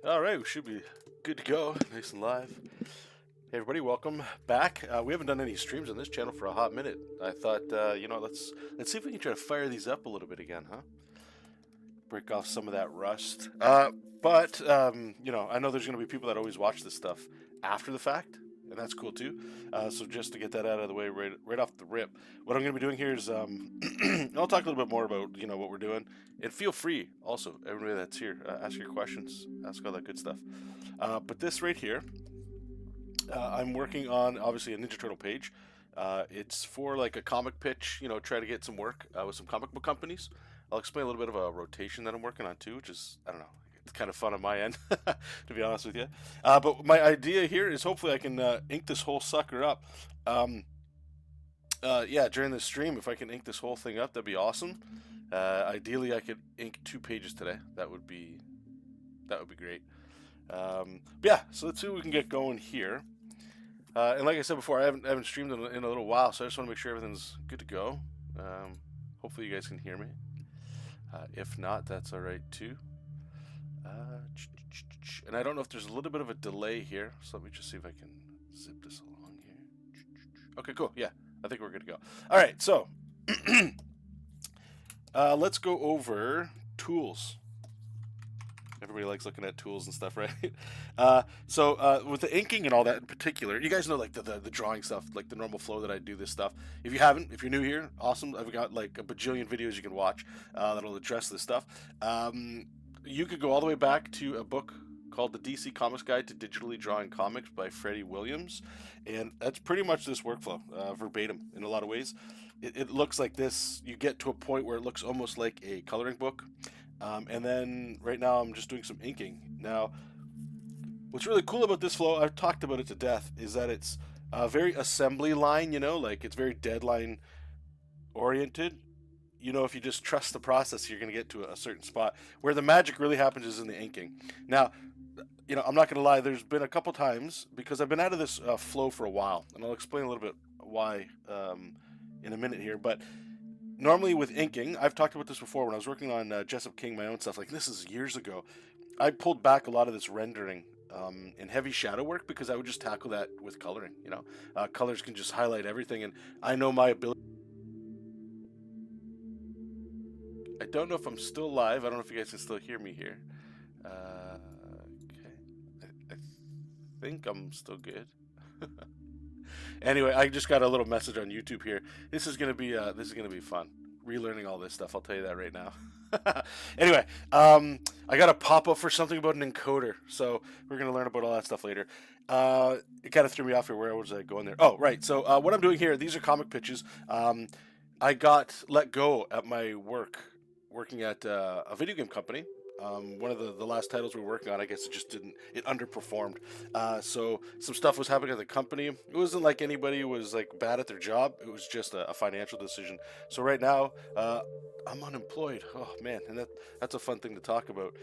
All right, we should be good to go, nice and live. Hey everybody, welcome back. We haven't done any streams on this channel for a hot minute. I thought, let's see if we can try to fire these up a little bit again, huh? Break off some of that rust. But I know there's going to be people that always watch this stuff after the fact, and that's cool too. So just to get that out of the way right off the rip, what I'm going to be doing here is I'll talk a little bit more about what we're doing, and feel free also, everybody that's here, ask your questions, ask all that good stuff. But this right here, I'm working on obviously a Ninja Turtle page. It's for like a comic pitch, try to get some work with some comic book companies. I'll explain a little bit of a rotation that I'm working on too, which is, I don't know, it's kind of fun on my end, to be honest with you. But my idea here is hopefully I can ink this whole sucker up. Yeah, during the stream, if I can ink this whole thing up, that'd be awesome. Ideally, I could ink 2 pages today. That would be great. But yeah, so let's see what we can get going here. And like I said before, I haven't streamed in a little while, so I just want to make sure everything's good to go. Hopefully you guys can hear me. If not, that's all right too. And I don't know if there's a little bit of a delay here, so let me just see if I can zip this along here. Okay, cool. Yeah, I think we're good to go. All right, so let's go over tools. Everybody likes looking at tools and stuff, right? So with the inking and all that in particular, you guys know like the drawing stuff, like the normal flow that I do this stuff. If you haven't, if you're new here, awesome. I've got like a bajillion videos you can watch that'll address this stuff. You could go all the way back to a book called The DC Comics Guide to Digitally Drawing Comics by Freddie Williams. And that's pretty much this workflow, verbatim in a lot of ways. It looks like this. You get to a point where it looks almost like a coloring book. And then right now I'm just doing some inking. Now, what's really cool about this flow, I've talked about it to death, is that it's very assembly line, like it's very deadline oriented. If you just trust the process, you're going to get to a certain spot. Where the magic really happens is in the inking. Now, I'm not going to lie, there's been a couple times, because I've been out of this flow for a while, and I'll explain a little bit why in a minute here, but normally with inking, I've talked about this before when I was working on JESOP King, my own stuff, like this is years ago, I pulled back a lot of this rendering in heavy shadow work because I would just tackle that with coloring, colors can just highlight everything, and I know my ability. I don't know if I'm still live. I don't know if you guys can still hear me here. Okay. I think I'm still good. Anyway, I just got a little message on YouTube here. This is gonna be fun. Relearning all this stuff. I'll tell you that right now. Anyway, I got a pop up for something about an encoder, so we're gonna learn about all that stuff later. It kind of threw me off here. Where was I going there? Oh, right. So what I'm doing here, these are comic pitches. I got let go at my working at a video game company. One of the last titles we were working on, I guess it underperformed. So some stuff was happening at the company. It wasn't like anybody was like bad at their job. It was just a financial decision. So right now, I'm unemployed. Oh man, and that's a fun thing to talk about.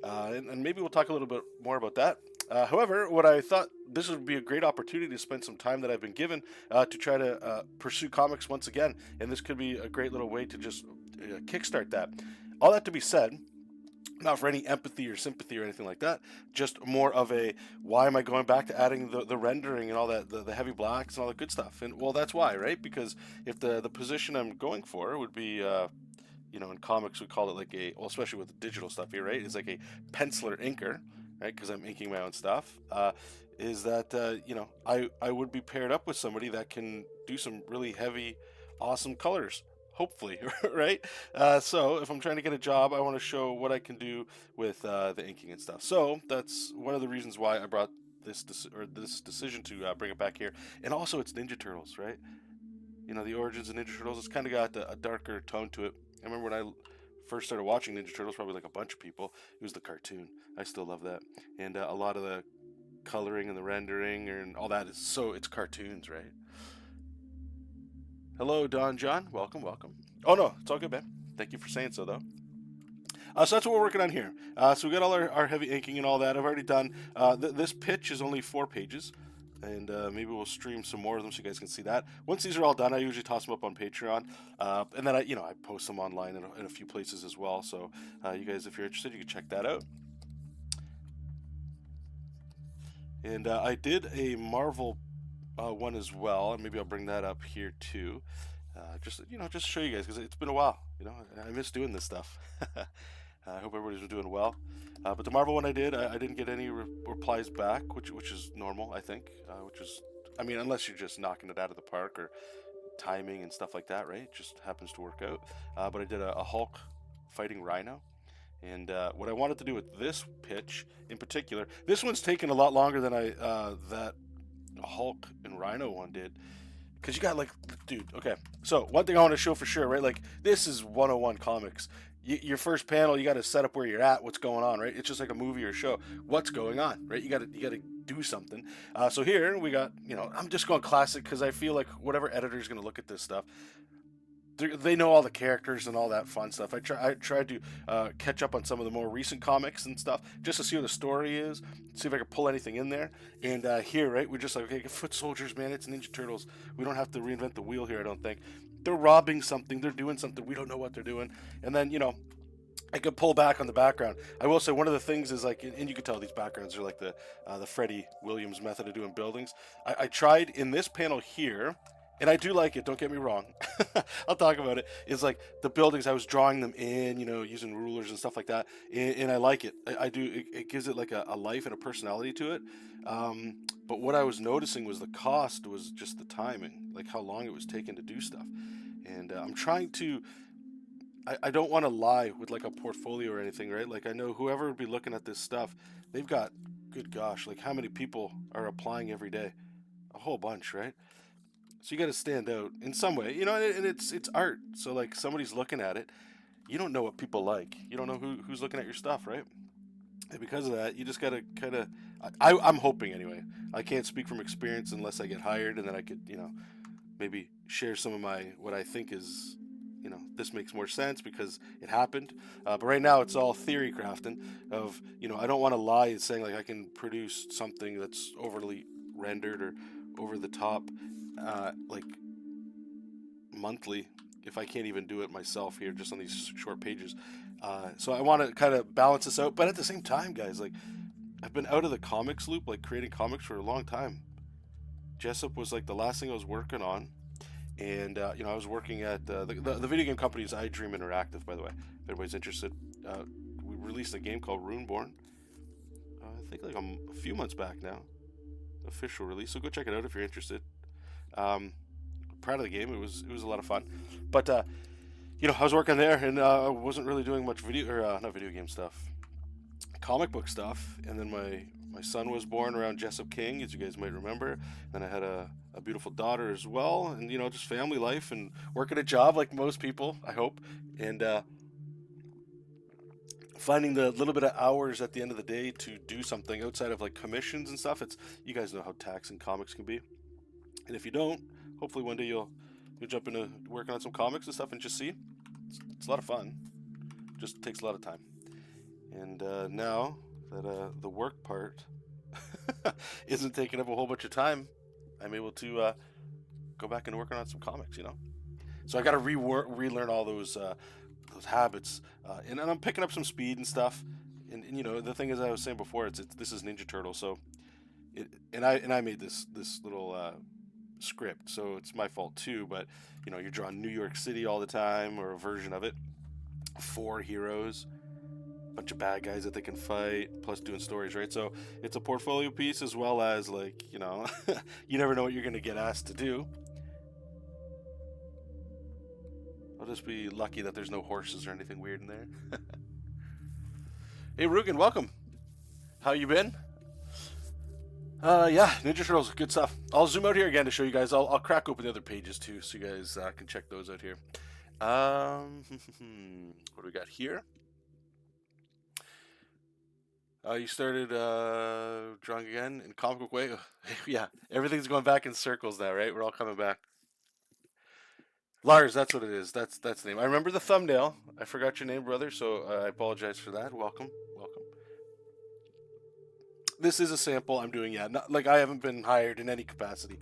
And maybe we'll talk a little bit more about that. However, what I thought this would be a great opportunity to spend some time that I've been given to try to pursue comics once again. And this could be a great little way to just kickstart that. All that to be said, not for any empathy or sympathy or anything like that, just more of a, why am I going back to adding the rendering and all that, the heavy blacks and all the good stuff? And well, that's why, right? Because if the position I'm going for would be, in comics we call it like especially with the digital stuff here, right? It's like a penciler inker, right? Because I'm inking my own stuff. Is that, I would be paired up with somebody that can do some really heavy, awesome colors. Hopefully, right? So if I'm trying to get a job, I want to show what I can do with the inking and stuff. So that's one of the reasons why I brought this decision to bring it back here. And also, it's Ninja Turtles, right? The origins of Ninja Turtles. It's kind of got a darker tone to it. I remember when I first started watching Ninja Turtles, probably like a bunch of people. It was the cartoon. I still love that, and a lot of the coloring and the rendering and all that it's cartoons, right? Hello, Don John. Welcome. Oh, no, it's all good, man. Thank you for saying so, though. So that's what we're working on here. So we got all our heavy inking and all that. I've already done. This pitch is only 4 pages, and maybe we'll stream some more of them so you guys can see that. Once these are all done, I usually toss them up on Patreon, and then I post them online in a few places as well. So you guys, if you're interested, you can check that out. And I did a Marvel one as well, and maybe I'll bring that up here too. Just just to show you guys because it's been a while. I miss doing this stuff. I hope everybody's doing well. But the Marvel one I did, I didn't get any replies back, which is normal, I think. Which is, I mean, unless you're just knocking it out of the park or timing and stuff like that, right? It just happens to work out. But I did a Hulk fighting Rhino. And what I wanted to do with this pitch in particular, this one's taken a lot longer than that Hulk and Rhino one did. Because you got like, dude, okay. So one thing I want to show for sure, right? Like this is 101 comics. Your first panel, you got to set up where you're at, what's going on, right? It's just like a movie or a show. What's going on, right? You got to do something. So here we got, I'm just going classic because I feel like whatever editor is going to look at this stuff, they know all the characters and all that fun stuff. I tried to catch up on some of the more recent comics and stuff just to see what the story is, see if I could pull anything in there. And here, right, we're just like, okay, foot soldiers, man, it's Ninja Turtles. We don't have to reinvent the wheel here, I don't think. They're robbing something, they're doing something, we don't know what they're doing. And then, I could pull back on the background. I will say one of the things is like, and you can tell these backgrounds are like the Freddie Williams method of doing buildings. I tried in this panel here, and I do like it, don't get me wrong. I'll talk about it. It's like the buildings, I was drawing them in, using rulers and stuff like that. And I like it. I do. It gives it like a life and a personality to it. But what I was noticing was the cost was just the timing, like how long it was taking to do stuff. And I'm trying to, I don't want to lie with like a portfolio or anything, right? Like I know whoever would be looking at this stuff, they've got, good gosh, like how many people are applying every day? A whole bunch, right? So you got to stand out in some way, and it's art. So like somebody's looking at it, you don't know what people like. You don't know who's looking at your stuff, right? And because of that, you just got to kind of, I'm hoping anyway. I can't speak from experience unless I get hired, and then I could, maybe share some of what I think is, this makes more sense because it happened. But right now it's all theory crafting of, I don't want to lie and saying like I can produce something that's overly rendered or over the top, like monthly, if I can't even do it myself here just on these short pages. So I want to kind of balance this out, but at the same time, guys, like I've been out of the comics loop, like creating comics for a long time. JESOP was like the last thing I was working on, and I was working at the video game company is iDream Interactive, by the way. If anybody's interested, we released a game called Runeborn. I think like a few months back now, official release. So go check it out if you're interested. Proud of the game. It was a lot of fun, but I was working there and I wasn't really doing much not video game stuff, comic book stuff. And then my son was born around JESOP King, as you guys might remember. Then I had a beautiful daughter as well, and just family life and working a job like most people, I hope, and finding the little bit of hours at the end of the day to do something outside of like commissions and stuff. You guys know how taxing comics can be, and if you don't, hopefully one day you'll jump into working on some comics and stuff and just see. It's a lot of fun. Just takes a lot of time. And now that the work part isn't taking up a whole bunch of time, I'm able to go back and working on some comics. So I got to relearn all those habits, and I'm picking up some speed and stuff. And the thing is, I was saying before, this is Ninja Turtle, so I made this little script, so it's my fault too. But you're drawing New York City all the time, or a version of it. 4 heroes, a bunch of bad guys that they can fight, plus doing stories, right? So it's a portfolio piece as well as like you never know what you're gonna get asked to do. I'll just be lucky that there's no horses or anything weird in there. Hey Rugen, welcome. How you been? Yeah, Ninja Turtles, good stuff. I'll zoom out here again to show you guys. I'll crack open the other pages too, so you guys can check those out here. What do we got here? You started drawing again in comic book way. Yeah, everything's going back in circles now, right? We're all coming back. Lars, that's what it is. That's the name. I remember the thumbnail. I forgot your name, brother, so I apologize for that. Welcome. This is a sample I'm doing, yeah. Not, like I haven't been hired in any capacity.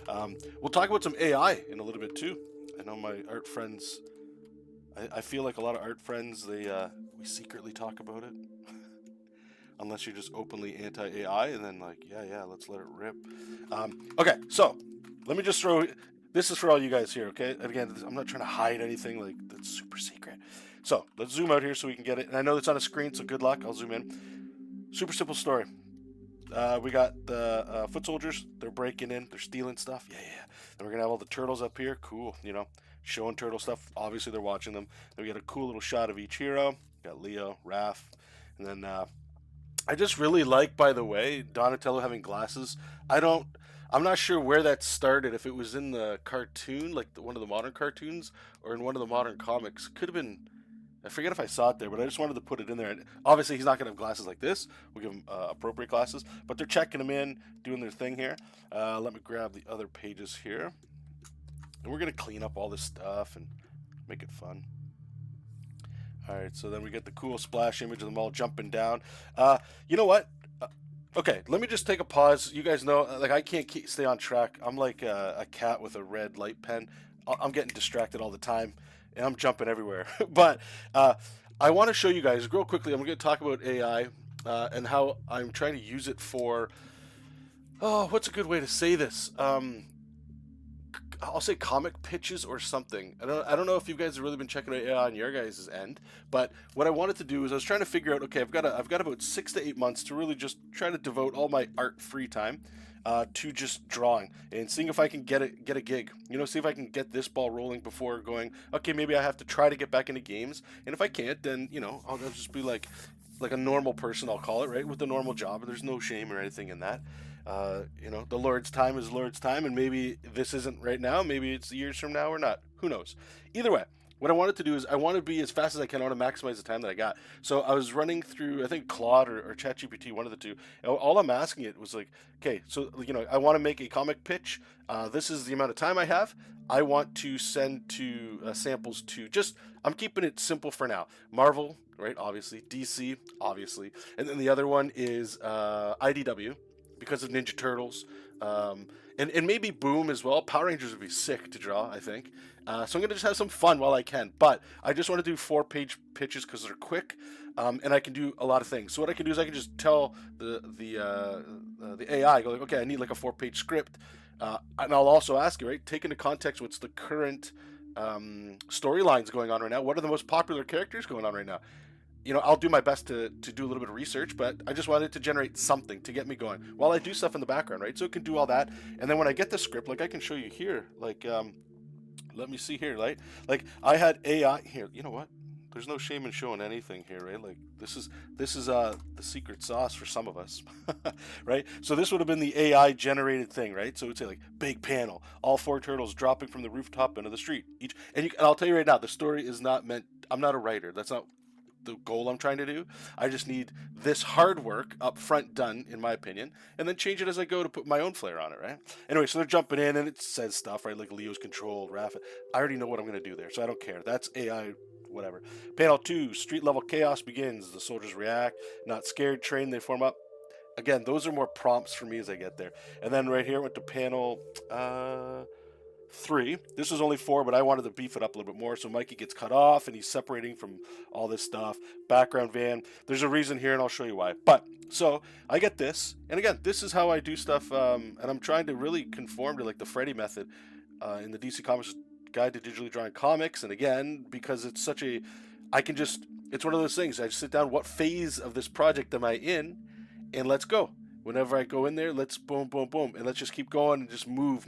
We'll talk about some AI in a little bit too. I know my art friends. I feel like a lot of art friends, we secretly talk about it. unless you're just openly anti-AI, and then like, yeah, let's let it rip. Okay, so let me just throw. This is for all you guys here, okay? And again, I'm not trying to hide anything like that's super secret. So let's zoom out here so we can get it. And I know it's on a screen, so good luck. I'll zoom in. Super simple story. We got the foot soldiers. They're breaking in. They're stealing stuff. Yeah. Then we're gonna have all the turtles up here. Cool. You know, showing turtle stuff. Obviously, they're watching them. Then we get a cool little shot of each hero. Got Leo, Raph, and then I just really like, by the way, Donatello having glasses. I'm not sure where that started. If it was in the cartoon, like one of the modern cartoons, or in one of the modern comics. Could have been. I forget if I saw it there, but I just wanted to put it in there. And obviously, he's not going to have glasses like this. We'll give him appropriate glasses. But they're checking him in, doing their thing here. Let me grab the other pages here. And we're going to clean up all this stuff and make it fun. All right, so then we get the cool splash image of them all jumping down. You know what? Okay, let me just take a pause. You guys know, like, I can't stay on track. I'm like a cat with a red light pen. I'm getting distracted all the time. And I'm jumping everywhere. But I want to show you guys real quickly. I'm going to talk about AI and how I'm trying to use it for, what's a good way to say this? I'll say comic pitches or something. I don't know if you guys have really been checking out AI on your guys' end, but what I wanted to do is I was trying to figure out, okay, I've got about 6 to 8 months to really just try to devote all my art free time to just drawing and seeing if I can get a gig. You know, see if I can get this ball rolling before going, okay, maybe I have to try to get back into games. And if I can't, then, you know, I'll just be like a normal person, I'll call it, right? With a normal job. There's no shame or anything in that. You know, the Lord's time is Lord's time, and maybe this isn't right now. Maybe it's years from now or not. Who knows? Either way, what I wanted to do is I want to be as fast as I can. I want to maximize the time that I got. So I was running through, I think Claude or ChatGPT, one of the two. And all I'm asking it was like, okay, so, you know, I want to make a comic pitch. This is the amount of time I have. I want to send to samples to just, I'm keeping it simple for now. Marvel, right? Obviously. DC, obviously. And then the other one is IDW because of Ninja Turtles. And maybe Boom as well. Power Rangers would be sick to draw, I think. So I'm going to just have some fun while I can. But I just want to do 4-page pitches because they're quick. And I can do a lot of things. So what I can do is I can just tell the AI, go like, okay, I need like a 4-page script. And I'll also ask you, right, take into context what's the current storylines going on right now. What are the most popular characters going on right now? You know, I'll do my best to do a little bit of research, but I just wanted to generate something to get me going while I do stuff in the background, right? So it can do all that. And then when I get the script, like I can show you here, like, let me see here, right? Like I had AI here, you know what? There's no shame in showing anything here, right? Like this is the secret sauce for some of us, right? So this would have been the AI generated thing, right? So it would say like big panel, all 4 turtles dropping from the rooftop into the street. And I'll tell you right now, the story is not meant. I'm not a writer. That's not the goal I'm trying to do. I just need this hard work up front done, in my opinion, and then change it as I go to put my own flair on it, right? Anyway, so they're jumping in and it says stuff, right? Like Leo's controlled, Raph. I already know what I'm going to do there, so I don't care. That's AI, whatever. Panel 2, street level chaos begins. The soldiers react, not scared, trained, they form up. Again, those are more prompts for me as I get there. And then right here, went to panel 3. This was only 4, but I wanted to beef it up a little bit more. So Mikey gets cut off and he's separating from all this stuff. Background van. There's a reason here and I'll show you why. But so I get this, and again, this is how I do stuff. And I'm trying to really conform to like the Freddy method in the DC Comics Guide to Digitally Drawing Comics. And again, because it's such a, it's one of those things. I just sit down, what phase of this project am I in, and let's go. Whenever I go in there, let's boom, boom, boom, and let's just keep going and just move,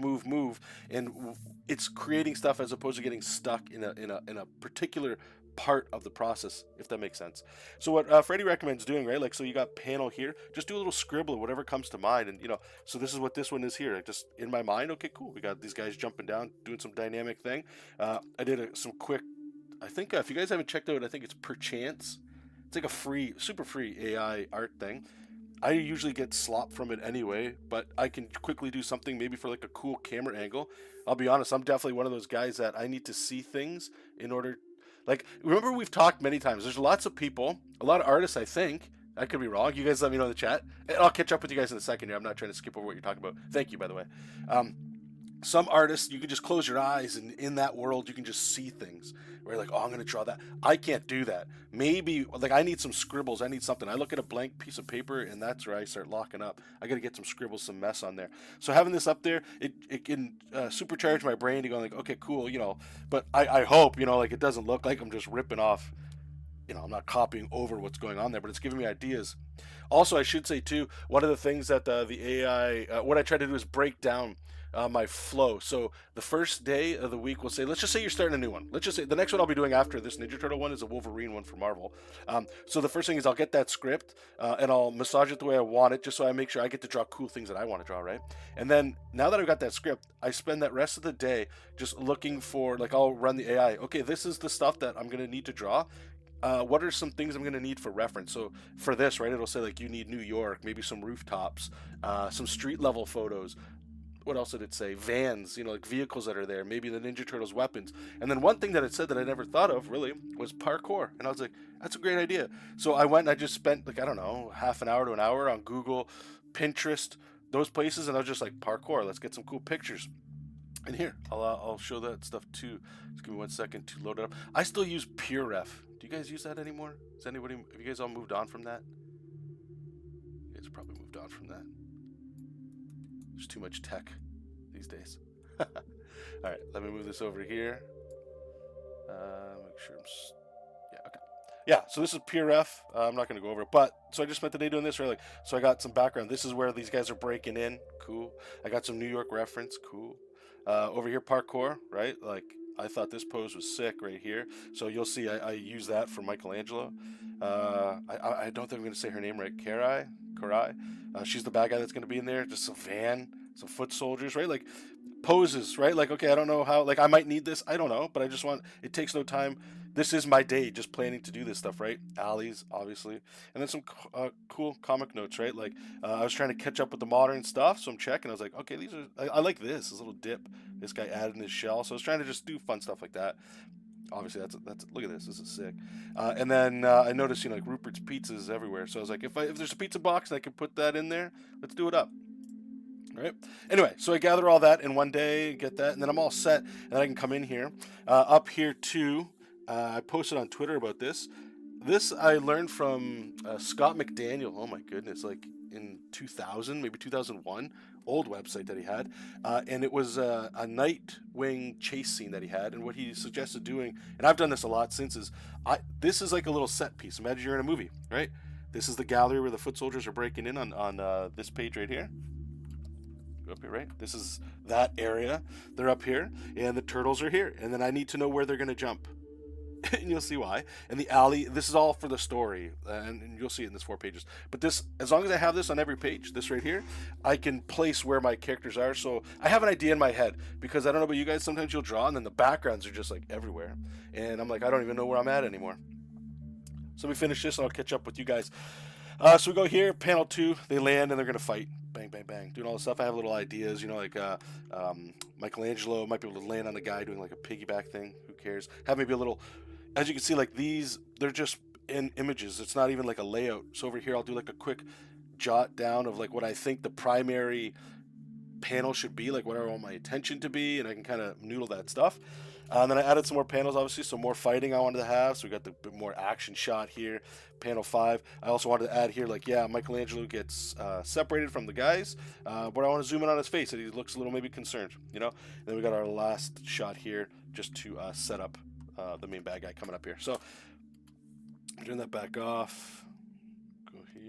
and it's creating stuff as opposed to getting stuck in a particular part of the process, if that makes sense. So what Freddie recommends doing, right? Like, so you got panel here, just do a little scribble, whatever comes to mind, and you know, so this is what this one is here. Like, just in my mind, okay, cool. We got these guys jumping down, doing some dynamic thing. I did some quick. I think if you guys haven't checked out, I think it's Perchance. It's like a super free AI art thing. I usually get slop from it anyway, but I can quickly do something maybe for like a cool camera angle. I'll be honest, I'm definitely one of those guys that I need to see things in order. Like, remember we've talked many times. There's lots of people, a lot of artists, I think. I could be wrong. You guys let me know in the chat. And I'll catch up with you guys in a second here. I'm not trying to skip over what you're talking about. Thank you, by the way. some artists, you can just close your eyes, and in that world you can just see things where you're like, oh, I'm going to draw that. I can't do that. Maybe like I need some scribbles, I need something. I look at a blank piece of paper, and that's where I start locking up. I got to get some scribbles, some mess on there. So having this up there, it can supercharge my brain to go like, okay, cool, but I hope, like it doesn't look like I'm just ripping off, I'm not copying over what's going on there, but it's giving me ideas. Also, I should say too, one of the things that the AI, what I try to do is break down my flow. So the first day of the week, we'll say, let's just say you're starting a new one. Let's just say the next one I'll be doing after this Ninja Turtle one is a Wolverine one for Marvel. So the first thing is I'll get that script and I'll massage it the way I want it, just so I make sure I get to draw cool things that I want to draw, right? And then now that I've got that script, I spend that rest of the day just looking for, like, I'll run the AI. Okay, this is the stuff that I'm going to need to draw. What are some things I'm going to need for reference? So for this, right, it'll say like you need New York, maybe some rooftops, some street level photos. What else did it say? Vans, like vehicles that are there, maybe the Ninja Turtles weapons. And then one thing that it said that I never thought of really was parkour. And I was like, that's a great idea. So I went and I just spent like, I don't know, half an hour to an hour on Google, Pinterest, those places. And I was just like, parkour, let's get some cool pictures. And here, I'll show that stuff too. Just give me 1 second to load it up. I still use PureRef. Do you guys use that anymore? Have you guys all moved on from that? You guys probably moved on from that. There's too much tech these days. All right, let me move this over here. Make sure yeah, okay. Yeah, so this is PureRef. I'm not going to go over it, but so I just spent the day doing this, right? Like, so I got some background. This is where these guys are breaking in. Cool. I got some New York reference. Cool. Over here, parkour, right? Like, I thought this pose was sick right here. So you'll see I use that for Michelangelo. I don't think I'm going to say her name right. Karai. She's the bad guy that's going to be in there. Just some van, some foot soldiers, right? Like poses, right? Like, okay, I don't know how, like I might need this. I don't know, but I just want, it takes no time. This is my day just planning to do this stuff, right? Alleys, obviously. And then some cool comic notes, right? Like I was trying to catch up with the modern stuff, so I'm checking. I was like, okay, these are, I like this little dip. This guy added in his shell. So I was trying to just do fun stuff like that. Obviously, that's look at this. This is sick. And then I noticed, like Rupert's Pizzas everywhere. So I was like, if there's a pizza box and I can put that in there, let's do it up. All right. Anyway, so I gather all that in one day, get that, and then I'm all set, and then I can come in here. Up here too, I posted on Twitter about this. This I learned from Scott McDaniel. Oh my goodness, like in 2000, maybe 2001, old website that he had, and it was a Nightwing chase scene that he had. And what he suggested doing, and I've done this a lot since, is this is like a little set piece. Imagine you're in a movie, right? This is the gallery where the foot soldiers are breaking in on this page right here. Go up here, right? This is that area. They're up here, and the turtles are here. And then I need to know where they're going to jump. And you'll see why. And the alley, this is all for the story, and you'll see it in this 4 pages. But this, as long as I have this on every page, this right here, I can place where my characters are. So I have an idea in my head, because I don't know about you guys, sometimes you'll draw and then the backgrounds are just like everywhere, and I'm like, I don't even know where I'm at anymore. So we finish this and I'll catch up with you guys. So we go here, panel 2, they land and they're gonna fight. Bang, bang, bang. Doing all this stuff. I have little ideas, like Michelangelo might be able to land on a guy doing like a piggyback thing. Who cares? Have maybe a little, as you can see, like these, they're just in images. It's not even like a layout. So over here, I'll do like a quick jot down of like what I think the primary panel should be, like what I want my attention to be, and I can kind of noodle that stuff. And then I added some more panels, obviously, so more fighting I wanted to have. So we got the bit more action shot here, panel 5. I also wanted to add here, like, yeah, Michelangelo gets separated from the guys, but I want to zoom in on his face, and he looks a little maybe concerned, And then we got our last shot here just to set up the main bad guy coming up here. So turn that back off. Go here.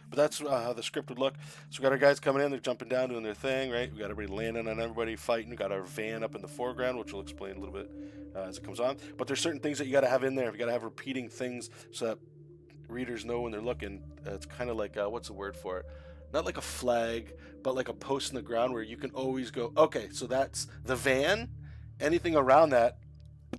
But that's how the script would look. So we got our guys coming in, they're jumping down, doing their thing, right? We got everybody landing on everybody, fighting. We got our van up in the foreground, which we'll explain a little bit as it comes on. But there's certain things that you got to have in there. You got to have repeating things so that readers know when they're looking. It's kind of like, what's the word for it? Not like a flag, but like a post in the ground where you can always go, okay, so that's the van. Anything around that,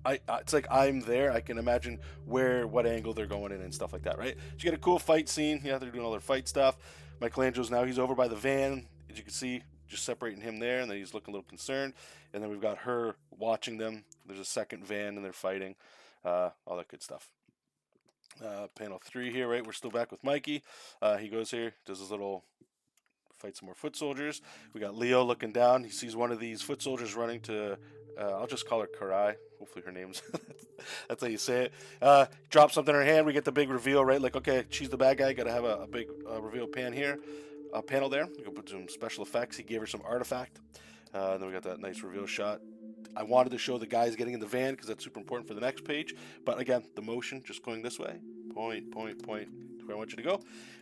it's like I'm there. I can imagine what angle they're going in and stuff like that, right? So you get a cool fight scene. Yeah, they're doing all their fight stuff. Michelangelo's now, he's over by the van, as you can see, just separating him there, and then he's looking a little concerned. And then we've got her watching them. There's a second van, and they're fighting. All that good stuff. Panel 3 here, right? We're still back with Mikey. He goes here, does his little fight some more foot soldiers. We got Leo looking down. He sees one of these foot soldiers running to, I'll just call her Karai. Hopefully her name's, that's how you say it. Drops something in her hand. We get the big reveal, right? Like, okay, she's the bad guy. Got to have a big reveal panel there. We go put some special effects. He gave her some artifact. And then we got that nice reveal shot. I wanted to show the guys getting in the van because that's super important for the next page. But again, the motion just going this way. Point to where I want you to go.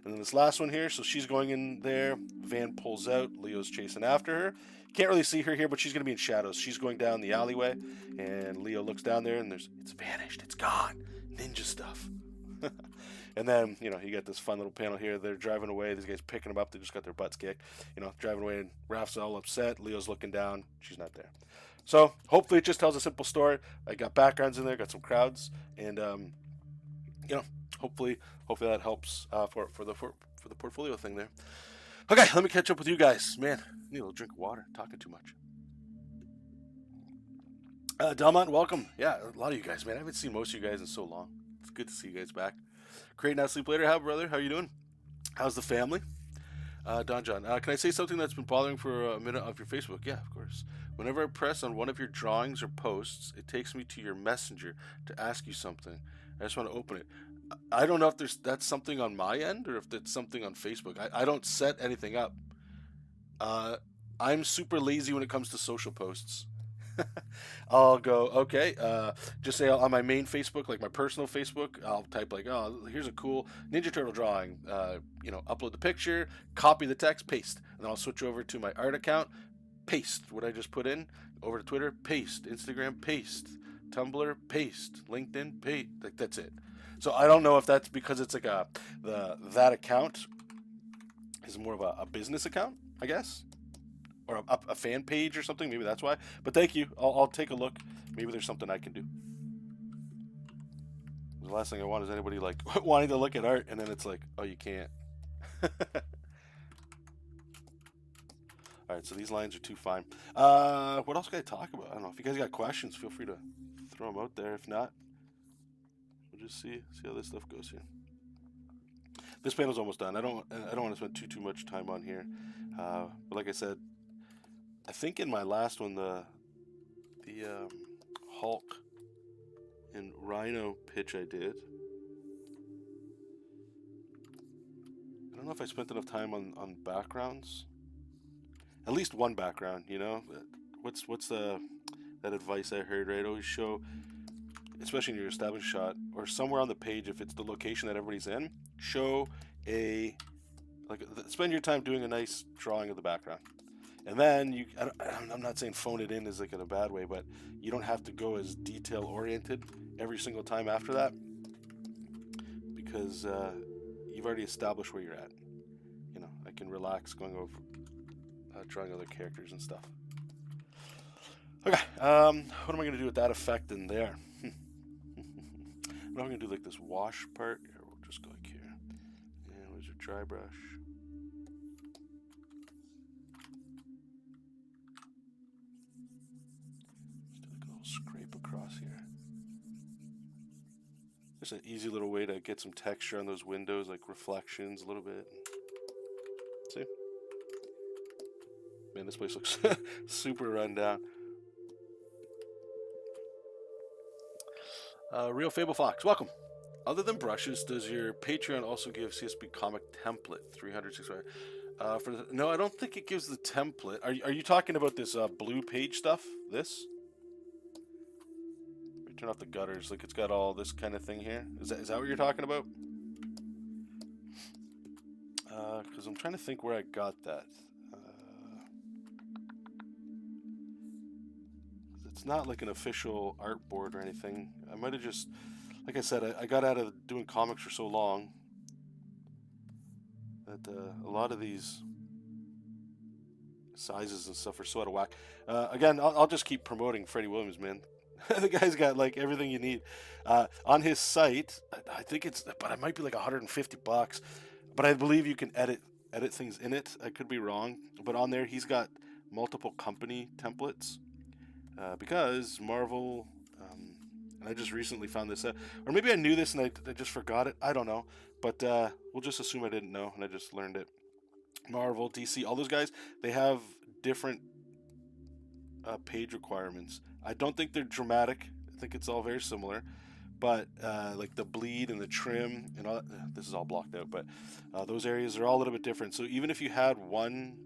And then this last one here. So she's going in there. Van pulls out. Leo's chasing after her. Can't really see her here, but she's going to be in shadows. She's going down the alleyway. And Leo looks down there and it's vanished. It's gone. Ninja stuff. And then, you get this fun little panel here. They're driving away. These guys picking them up. They just got their butts kicked. Driving away, and Raph's all upset. Leo's looking down. She's not there. So hopefully it just tells a simple story. I got backgrounds in there, got some crowds, and hopefully that helps for the portfolio thing there. Okay, let me catch up with you guys. Man, I need a little drink of water. Talking too much. Delmont, welcome. Yeah, a lot of you guys, man. I haven't seen most of you guys in so long. It's good to see you guys back. Create Now Sleep Later. How, brother? How you doing? How's the family? Don John, can I say something that's been bothering for a minute off your Facebook? Yeah, of course. Whenever I press on one of your drawings or posts, it takes me to your messenger to ask you something. I just want to open it. I don't know if that's something on my end or if that's something on Facebook. I don't set anything up. I'm super lazy when it comes to social posts. I'll go, okay, just say on my main Facebook, like my personal Facebook, I'll type like, oh, here's a cool Ninja Turtle drawing, upload the picture, copy the text, paste, and then I'll switch over to my art account, paste what I just put in, over to Twitter, paste, Instagram, paste, Tumblr, paste, LinkedIn, paste, like that's it. So I don't know if that's because it's like that account is more of a business account, I guess. Or a fan page or something. Maybe that's why. But thank you. I'll take a look. Maybe there's something I can do. The last thing I want is anybody like wanting to look at art and then it's like, oh, you can't. All right, so these lines are too fine. What else can I talk about? I don't know. If you guys got questions, feel free to throw them out there. If not, we'll just see how this stuff goes here. This panel's almost done. I don't want to spend too much time on here. But like I said, I think in my last one, the Hulk and Rhino pitch I did. I don't know if I spent enough time on backgrounds. At least one background, What's that advice I heard, right? Always show, especially in your established shot or somewhere on the page, if it's the location that everybody's in, show spend your time doing a nice drawing of the background. And then I'm not saying phone it in is like in a bad way, but you don't have to go as detail oriented every single time after that because you've already established where you're at. I can relax going over drawing other characters and stuff. Okay, what am I going to do with that effect in there? I'm not going to do like this wash part. Here, we'll just go like here. And where's your dry brush? Scrape across here. Just an easy little way to get some texture on those windows, like reflections a little bit. See? Man, this place looks super run down. Real Fable Fox, welcome. Other than brushes, does your Patreon also give CSB comic template 365? No, I don't think it gives the template. Are you talking about this blue page stuff? This? Turn off the gutters, like it's got all this kind of thing here. Is that what you're talking about? Because I'm trying to think where I got that. It's not like an official art board or anything. I might have just, like I said, I got out of doing comics for so long that a lot of these sizes and stuff are so out of whack. Again, I'll just keep promoting Freddie Williams, man. The guy's got like everything you need on his site. I think but it might be like $150. But I believe you can edit things in it. I could be wrong, but on there he's got multiple company templates because Marvel. And I just recently found this out, or maybe I knew this and I just forgot it. I don't know, but we'll just assume I didn't know and I just learned it. Marvel, DC, all those guys, they have different page requirements. I don't think they're dramatic. I think it's all very similar. But like the bleed and the trim and all that, this is all blocked out, but those areas are all a little bit different. So even if you had one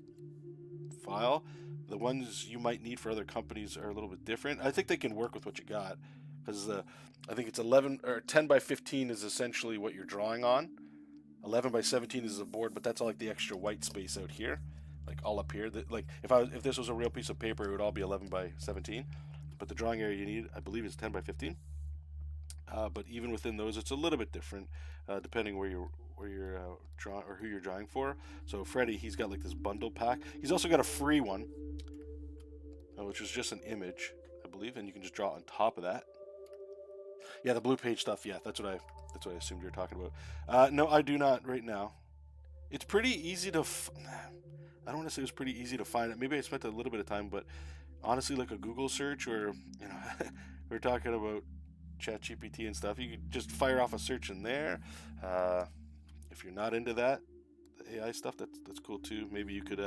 file, the ones you might need for other companies are a little bit different. I think they can work with what you got, because I think it's 11 or 10 by 15 is essentially what you're drawing on. 11 by 17 is the board, but that's all like the extra white space out here, like all up here. Like if this was a real piece of paper, it would all be 11 by 17. But the drawing area you need, I believe, is 10 by 15. But even within those, it's a little bit different, depending where you're drawing or who you're drawing for. So Freddy, he's got like this bundle pack. He's also got a free one, which is just an image, I believe, and you can just draw on top of that. Yeah, the blue page stuff. Yeah, that's what I assumed you were talking about. No, I do not right now. It's pretty easy to. I don't want to say it was pretty easy to find it. Maybe I spent a little bit of time, but honestly, like a Google search, or we're talking about ChatGPT and stuff, you could just fire off a search in there. If you're not into that, the AI stuff, that's cool too. Maybe you could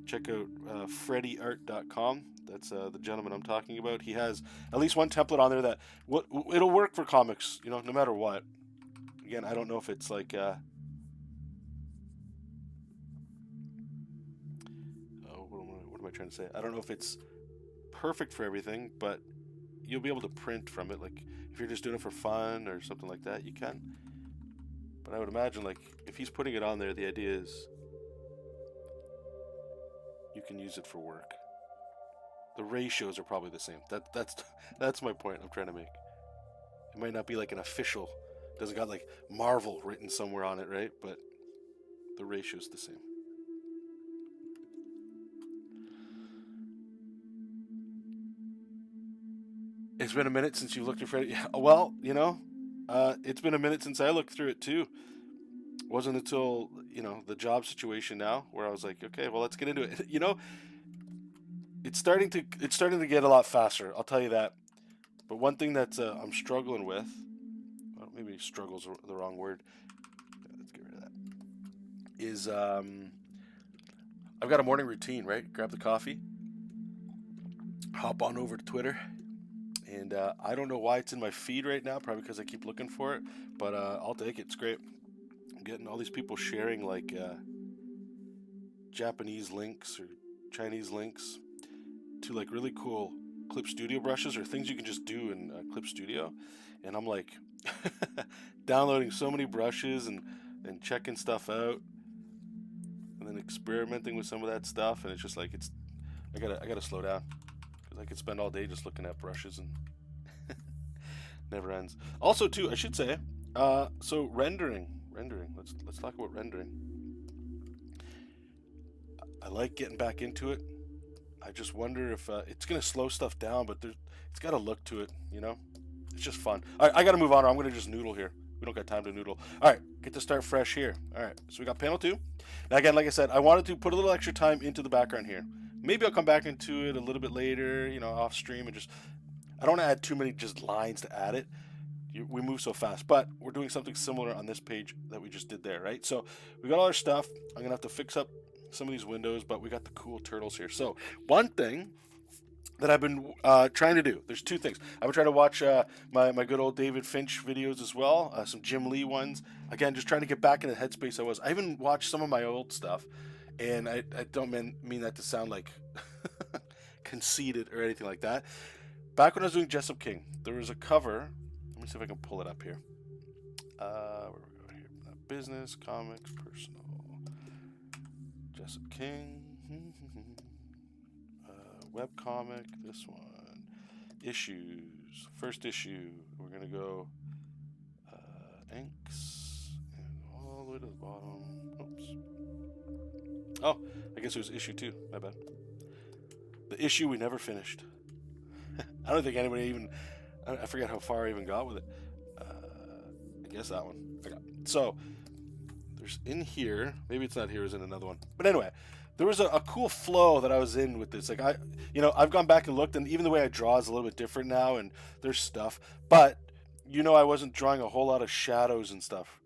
check out freddyart.com. That's the gentleman I'm talking about. He has at least one template on there that it'll work for comics, no matter what. Again, I don't know if it's like what am I trying to say? I don't know if it's perfect for everything, but you'll be able to print from it. Like if you're just doing it for fun or something like that, you can. But I would imagine, like, if he's putting it on there, the idea is you can use it for work. The ratios are probably the same. That's my point I'm trying to make. It might not be like an official, doesn't got like Marvel written somewhere on it, right? But the ratio's the same. It's been a minute since you looked at Freddy. Well, it's been a minute since I looked through it too. Wasn't until the job situation now where I was like, okay, well, let's get into it. It's starting to get a lot faster. I'll tell you that. But one thing that I'm struggling with, well, maybe struggle's the wrong word. Let's get rid of that. Is I've got a morning routine, right? Grab the coffee, hop on over to Twitter. And I don't know why it's in my feed right now, probably because I keep looking for it, but I'll take it. It's great. I'm getting all these people sharing like Japanese links or Chinese links to like really cool Clip Studio brushes or things you can just do in Clip Studio. And I'm like downloading so many brushes and checking stuff out and then experimenting with some of that stuff. And it's just like, I gotta slow down. I could spend all day just looking at brushes and never ends. Also, too, I should say, so rendering. Let's talk about rendering. I like getting back into it. I just wonder if it's gonna slow stuff down, but it's got a look to it. It's just fun. All right, I gotta move on, or I'm gonna just noodle here. We don't got time to noodle. All right, get to start fresh here. All right, so we got panel 2. Now again, like I said, I wanted to put a little extra time into the background here. Maybe I'll come back into it a little bit later, off stream, and I don't want to add too many just lines to add it. We move so fast, but we're doing something similar on this page that we just did there, right? So we got all our stuff. I'm going to have to fix up some of these windows, but we got the cool turtles here. So one thing that I've been trying to do, there's 2 things. I've been trying to watch my good old David Finch videos as well, some Jim Lee ones. Again, just trying to get back in the headspace I was. I even watched some of my old stuff. And I don't mean that to sound like conceited or anything like that. Back when I was doing JESOP King, there was a cover. Let me see if I can pull it up here. Where do we go here? Business, comics, personal. JESOP King. Webcomic, this one. Issues. First issue. We're going to go inks. And all the way to the bottom. Oops. Oh, I guess it was issue 2. My bad. The issue we never finished. I don't think anybody even... I forget how far I even got with it. I guess that one. I got. So, there's in here... Maybe it's not here. It's in another one. But anyway, there was a cool flow that I was in with this. Like, I've gone back and looked, and even the way I draw is a little bit different now, and there's stuff. But, I wasn't drawing a whole lot of shadows and stuff.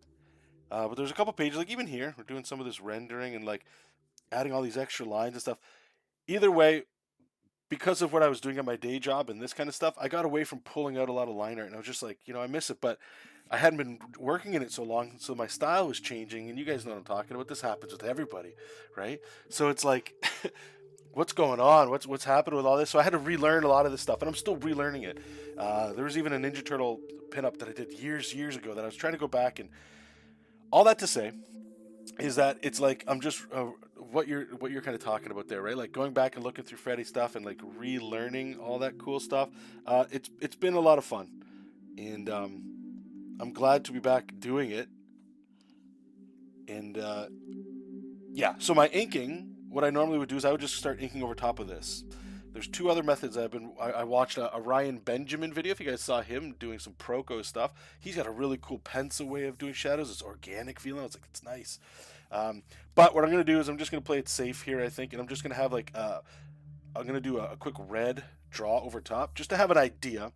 But there's a couple pages, like even here, we're doing some of this rendering and like adding all these extra lines and stuff. Either way, because of what I was doing at my day job and this kind of stuff, I got away from pulling out a lot of line art, and I was just like, I miss it, but I hadn't been working in it so long, so my style was changing, and you guys know what I'm talking about. This happens with everybody, right? So it's like, what's going on? What's happened with all this? So I had to relearn a lot of this stuff, and I'm still relearning it. There was even a Ninja Turtle pinup that I did years ago that I was trying to go back, and all that to say is that it's like I'm just what you're kind of talking about there, right? Like going back and looking through Freddy's stuff and like relearning all that cool stuff. It's been a lot of fun, and I'm glad to be back doing it. And yeah, so my inking, what I normally would do is I would just start inking over top of this. There's two other methods I watched a Ryan Benjamin video. If you guys saw him doing some Proco stuff, he's got a really cool pencil way of doing shadows. It's organic feeling. I was like, it's nice. But what I'm gonna do is I'm just gonna play it safe here, I think, and I'm just gonna have like I'm gonna do a quick red draw over top just to have an idea.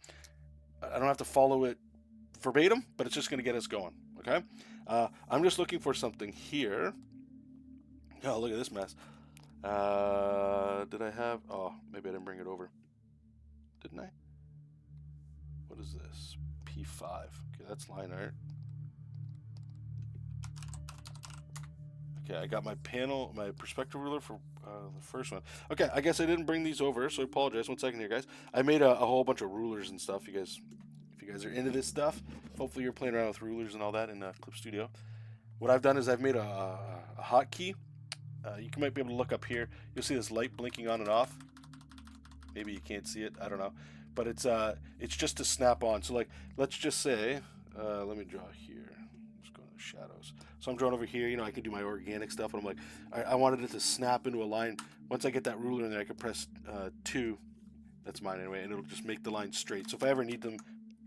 I don't have to follow it verbatim, but it's just gonna get us going. Okay. I'm just looking for something here. Oh, look at this mess. Did I have? Oh, maybe I didn't bring it over. Didn't I? What is this? P5. Okay, that's line art. Okay, I got my panel, my perspective ruler for the first one. Okay, I guess I didn't bring these over, so I apologize. 1 second here, guys. I made a whole bunch of rulers and stuff. If you guys are into this stuff, hopefully you're playing around with rulers and all that in Clip Studio. What I've done is I've made a hotkey. You might be able to look up here. You'll see this light blinking on and off. Maybe you can't see it. I don't know, but it's just to snap on. So like, let's just say, let me draw here. Just go to shadows. So I'm drawing over here. I can do my organic stuff, and I'm like, I wanted it to snap into a line. Once I get that ruler in there, I can press 2. That's mine anyway, and it'll just make the line straight. So if I ever need them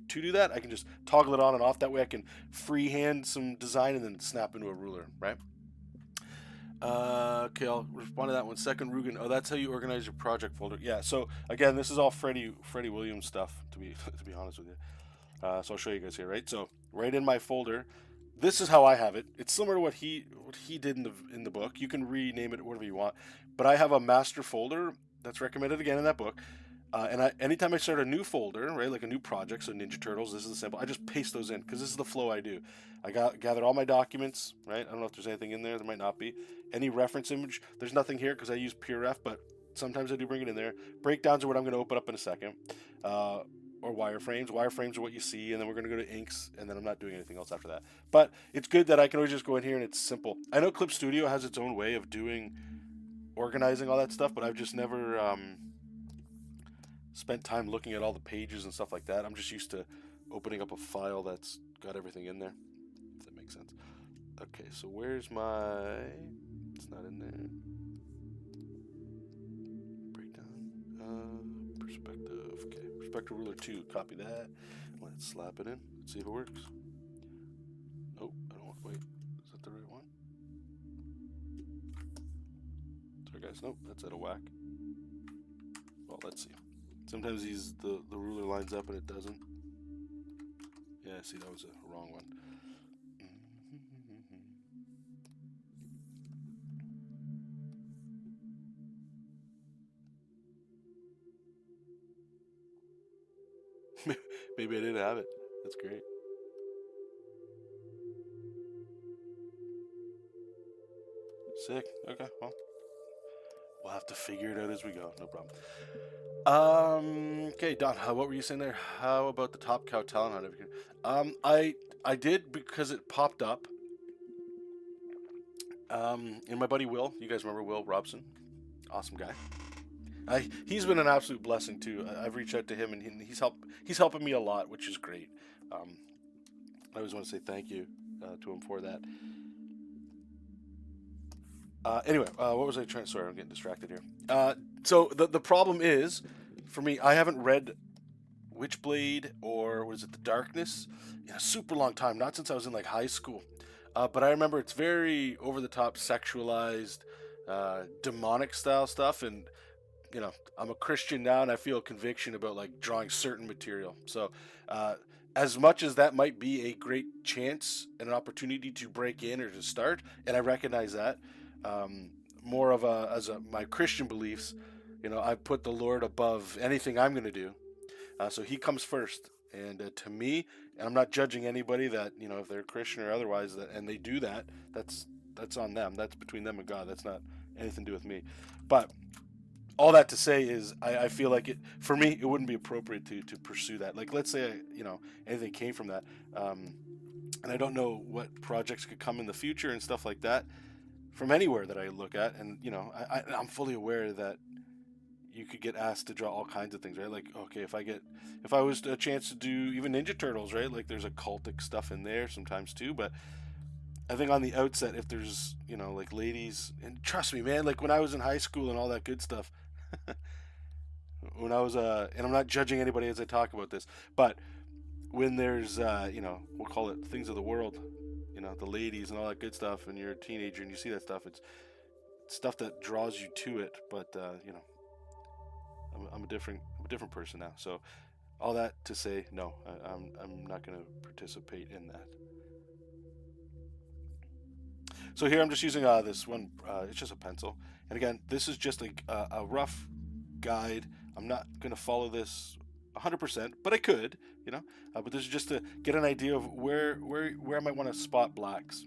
to do that, I can just toggle it on and off. That way I can freehand some design and then snap into a ruler, right? Okay, I'll respond to that 1 second. Rugen, oh, that's how you organize your project folder. Yeah, so again, this is all Freddie Williams stuff, to be to be honest with you. So I'll show you guys here, right? So right in my folder, this is how I have it. It's similar to what he did in the book. You can rename it whatever you want, but I have a master folder that's recommended again in that book. Anytime I start a new folder, right, like a new project, so Ninja Turtles, this is the sample, I just paste those in because this is the flow I do. I gathered all my documents, right? I don't know if there's anything in there. There might not be. Any reference image, there's nothing here because I use PureRef, but sometimes I do bring it in there. Breakdowns are what I'm going to open up in a second. Or wireframes. Wireframes are what you see, and then we're going to go to inks, and then I'm not doing anything else after that. But it's good that I can always just go in here and it's simple. I know Clip Studio has its own way of organizing all that stuff, but I've just never spent time looking at all the pages and stuff like that. I'm just used to opening up a file that's got everything in there. If that makes sense. Okay, so where's my... It's not in there. Breakdown. Perspective. Okay, perspective ruler 2. Copy that. Let's slap it in. Let's see if it works. Nope, I don't want... Wait, is that the right one? Sorry guys, nope, that's out of whack. Well, let's see. Sometimes the ruler lines up and it doesn't. Yeah, see, that was a wrong one. Maybe I didn't have it. That's great. Sick. Okay, well, we'll have to figure it out as we go. No problem. Okay, Don, what were you saying there? How about the Top Cow talent hunt? I did because it popped up. And my buddy Will, you guys remember Will Robson? Awesome guy. He's been an absolute blessing too. I've reached out to him, and he's helping me a lot, which is great. I always want to say thank you to him for that. Anyway, what was I trying? Sorry, I'm getting distracted here. So the problem is, for me, I haven't read Witchblade or what is it, The Darkness, in a super long time. Not since I was in like high school. But I remember it's very over the top, sexualized, demonic style stuff, and I'm a Christian now, and I feel conviction about like drawing certain material. So as much as that might be a great chance and an opportunity to break in or to start, and I recognize that, more of my Christian beliefs, I put the Lord above anything I'm going to do. So He comes first, and to me, and I'm not judging anybody that if they're Christian or otherwise, and they do that, that's on them. That's between them and God. That's not anything to do with me. But all that to say is I feel like for me it wouldn't be appropriate to pursue that. Like, let's say anything came from that, and I don't know what projects could come in the future and stuff like that from anywhere that I look at, and I'm fully aware that you could get asked to draw all kinds of things, right? Like, okay, if I was a chance to do even Ninja Turtles, right? Like, there's occultic stuff in there sometimes too, but I think on the outset, if there's like ladies, and trust me, man, like when I was in high school and all that good stuff, when I was and I'm not judging anybody as I talk about this, but when there's we'll call it things of the world, the ladies and all that good stuff, and you're a teenager and you see that stuff, it's stuff that draws you to it. But I'm a different person now. So all that to say, no, I'm not going to participate in that. So here I'm just using this one. It's just a pencil, and again, this is just a rough guide. I'm not going to follow this 100%, but I could, but this is just to get an idea of where I might want to spot blacks.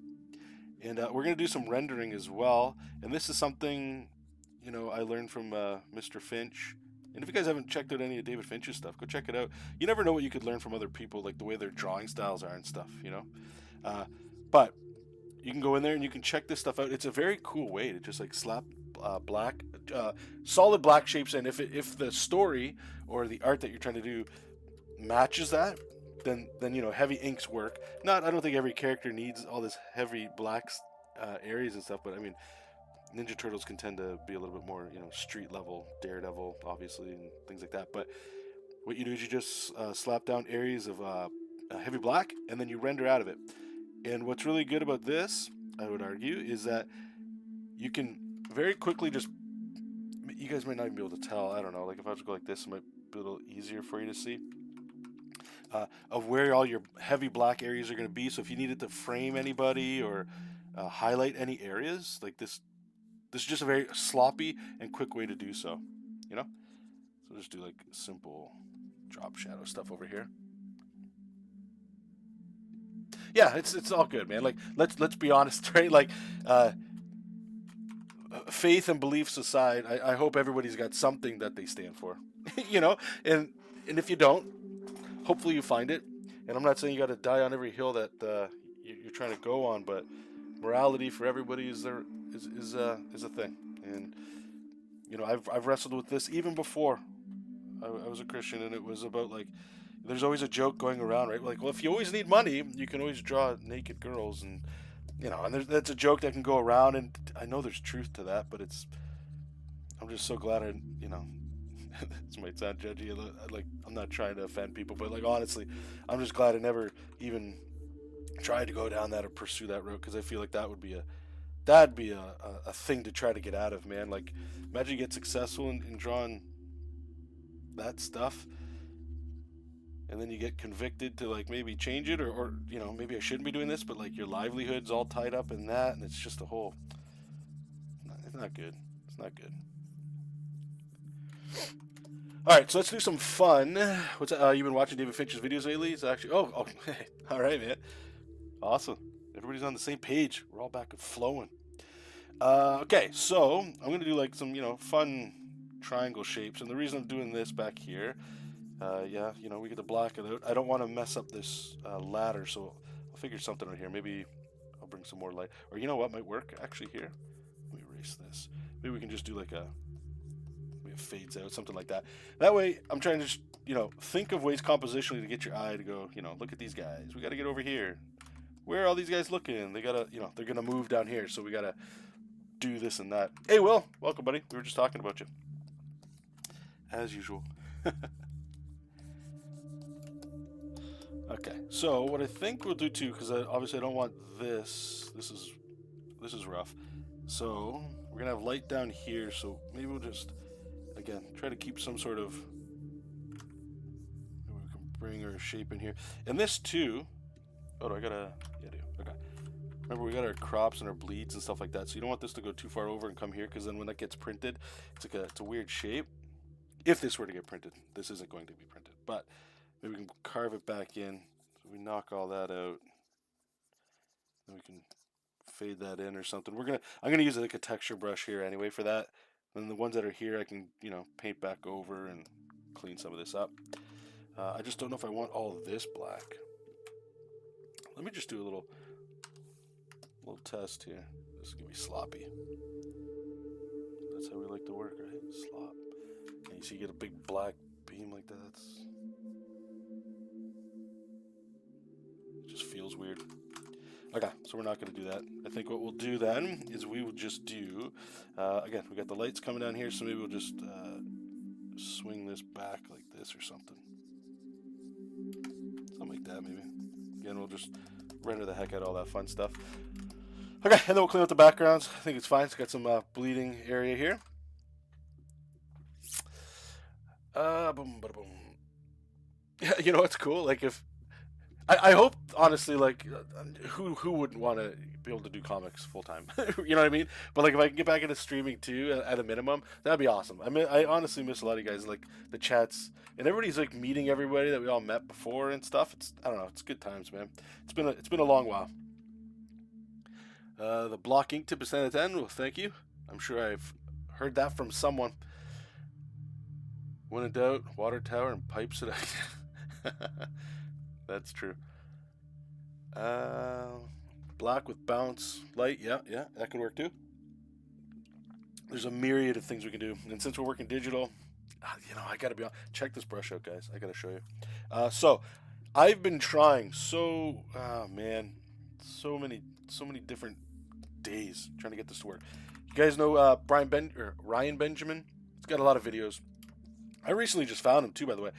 And we're going to do some rendering as well. And this is something, I learned from Mr. Finch. And if you guys haven't checked out any of David Finch's stuff, go check it out. You never know what you could learn from other people, like the way their drawing styles are and stuff, But you can go in there and you can check this stuff out. It's a very cool way to just like slap black, solid black shapes in. If the story or the art that you're trying to do matches that, then heavy inks work. I don't think every character needs all this heavy blacks areas and stuff, but I mean, Ninja Turtles can tend to be a little bit more street level, Daredevil obviously, and things like that. But what you do is you just slap down areas of heavy black, and then you render out of it. And what's really good about this, I would argue, is that you can very quickly you guys might not even be able to tell, I don't know, like if I was to go like this, it might be a little easier for you to see, of where all your heavy black areas are going to be. So if you needed to frame anybody or highlight any areas, like this is just a very sloppy and quick way to do so, So just do like simple drop shadow stuff over here. Yeah, it's all good, man. Like let's be honest, right? Like faith and beliefs aside, I hope everybody's got something that they stand for, and if you don't, hopefully you find it. And I'm not saying you got to die on every hill that you're trying to go on, but morality for everybody is a thing. And I've wrestled with this even before I was a Christian, and it was about like, there's always a joke going around, right? Like, well, if you always need money, you can always draw naked girls, and that's a joke that can go around, and I know there's truth to that, but I'm just so glad this might sound judgy, like I'm not trying to offend people, but like honestly, I'm just glad I never even tried to go down that or pursue that route, because I feel like that'd be a thing to try to get out of, man. Like, imagine you get successful in drawing that stuff, and then you get convicted to like maybe change it, or maybe I shouldn't be doing this, but like your livelihood's all tied up in that, and it's just it's not good. It's not good. All right, so let's do some fun. What's you've been watching David Finch's videos lately? It's actually all right, man. Awesome. Everybody's on the same page. We're all back and flowing. Okay, so I'm gonna do like some fun triangle shapes, and the reason I'm doing this back here, we get to black it out. I don't want to mess up this ladder, so I'll figure something out here. Maybe I'll bring some more light, or what might work actually here. Let me erase this. Maybe we can just do like it fades out, something like that. That way, I'm trying to just think of ways compositionally to get your eye to go, look at these guys. We got to get over here. Where are all these guys looking? They gotta, they're gonna move down here, so we gotta do this and that. Hey, Will, welcome, buddy. We were just talking about you, as usual. Okay, so what I think we'll do too, because obviously I don't want this. This is rough. So we're gonna have light down here. So maybe we'll just again try to keep some sort of. Maybe we can bring our shape in here. And this too, oh, do I gotta, yeah, I do, okay. Remember, we got our crops and our bleeds and stuff like that, so you don't want this to go too far over and come here, because then when that gets printed, it's a weird shape. If this were to get printed, this isn't going to be printed, but maybe we can carve it back in. So we knock all that out. Then we can fade that in or something. I'm gonna use like a texture brush here anyway for that. And the ones that are here, I can, you know, paint back over and clean some of this up. I just don't know if I want all of this black. Let me just do a little test here. This is gonna be sloppy. That's how we like to work, right? Slop. And you see, you get a big black beam like that. It just feels weird. Okay, so we're not going to do that. I think what we'll do then is we will just do, again, we got the lights coming down here, so maybe we'll just swing this back like this or something. Something like that, maybe. Again, we'll just render the heck out of all that fun stuff. Okay, and then we'll clean up the backgrounds. I think it's fine. It's got some bleeding area here. Boom, bada, boom. Yeah, you know what's cool? Like, if I hope, honestly, like, who wouldn't want to be able to do comics full time? You know what I mean? But like, if I can get back into streaming too, at a minimum, that'd be awesome. I mean, I honestly miss a lot of you guys, like the chats, and everybody's like meeting everybody that we all met before and stuff. I don't know, it's good times, man. It's been a long while. The block ink tip is 10 out of 10. Well, thank you. I'm sure I've heard that from someone. When in doubt, water tower and pipes it out. That's true. Black with bounce light. Yeah, that could work too. There's a myriad of things we can do. And since we're working digital, you know, I gotta be on. Check this brush out, guys. I gotta show you. So I've been trying so many different days trying to get this to work. You guys know Ryan Benjamin? He's got a lot of videos. I recently just found him too, by the way.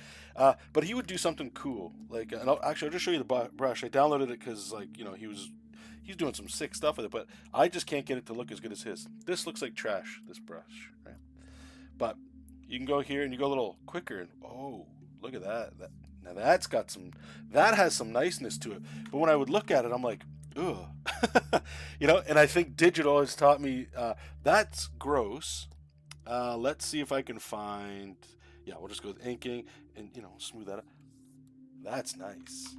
But he would do something cool. Like, and I'll just show you the brush. I downloaded it because, like, you know, he's doing some sick stuff with it. But I just can't get it to look as good as his. This looks like trash, this brush, right? But you can go here and you go a little quicker, and oh, look at that. Now that has some niceness to it. But when I would look at it, I'm like, ugh. You know. And I think digital has taught me that's gross. Let's see if I can find. Yeah, we'll just go with inking and, you know, smooth that up. That's nice.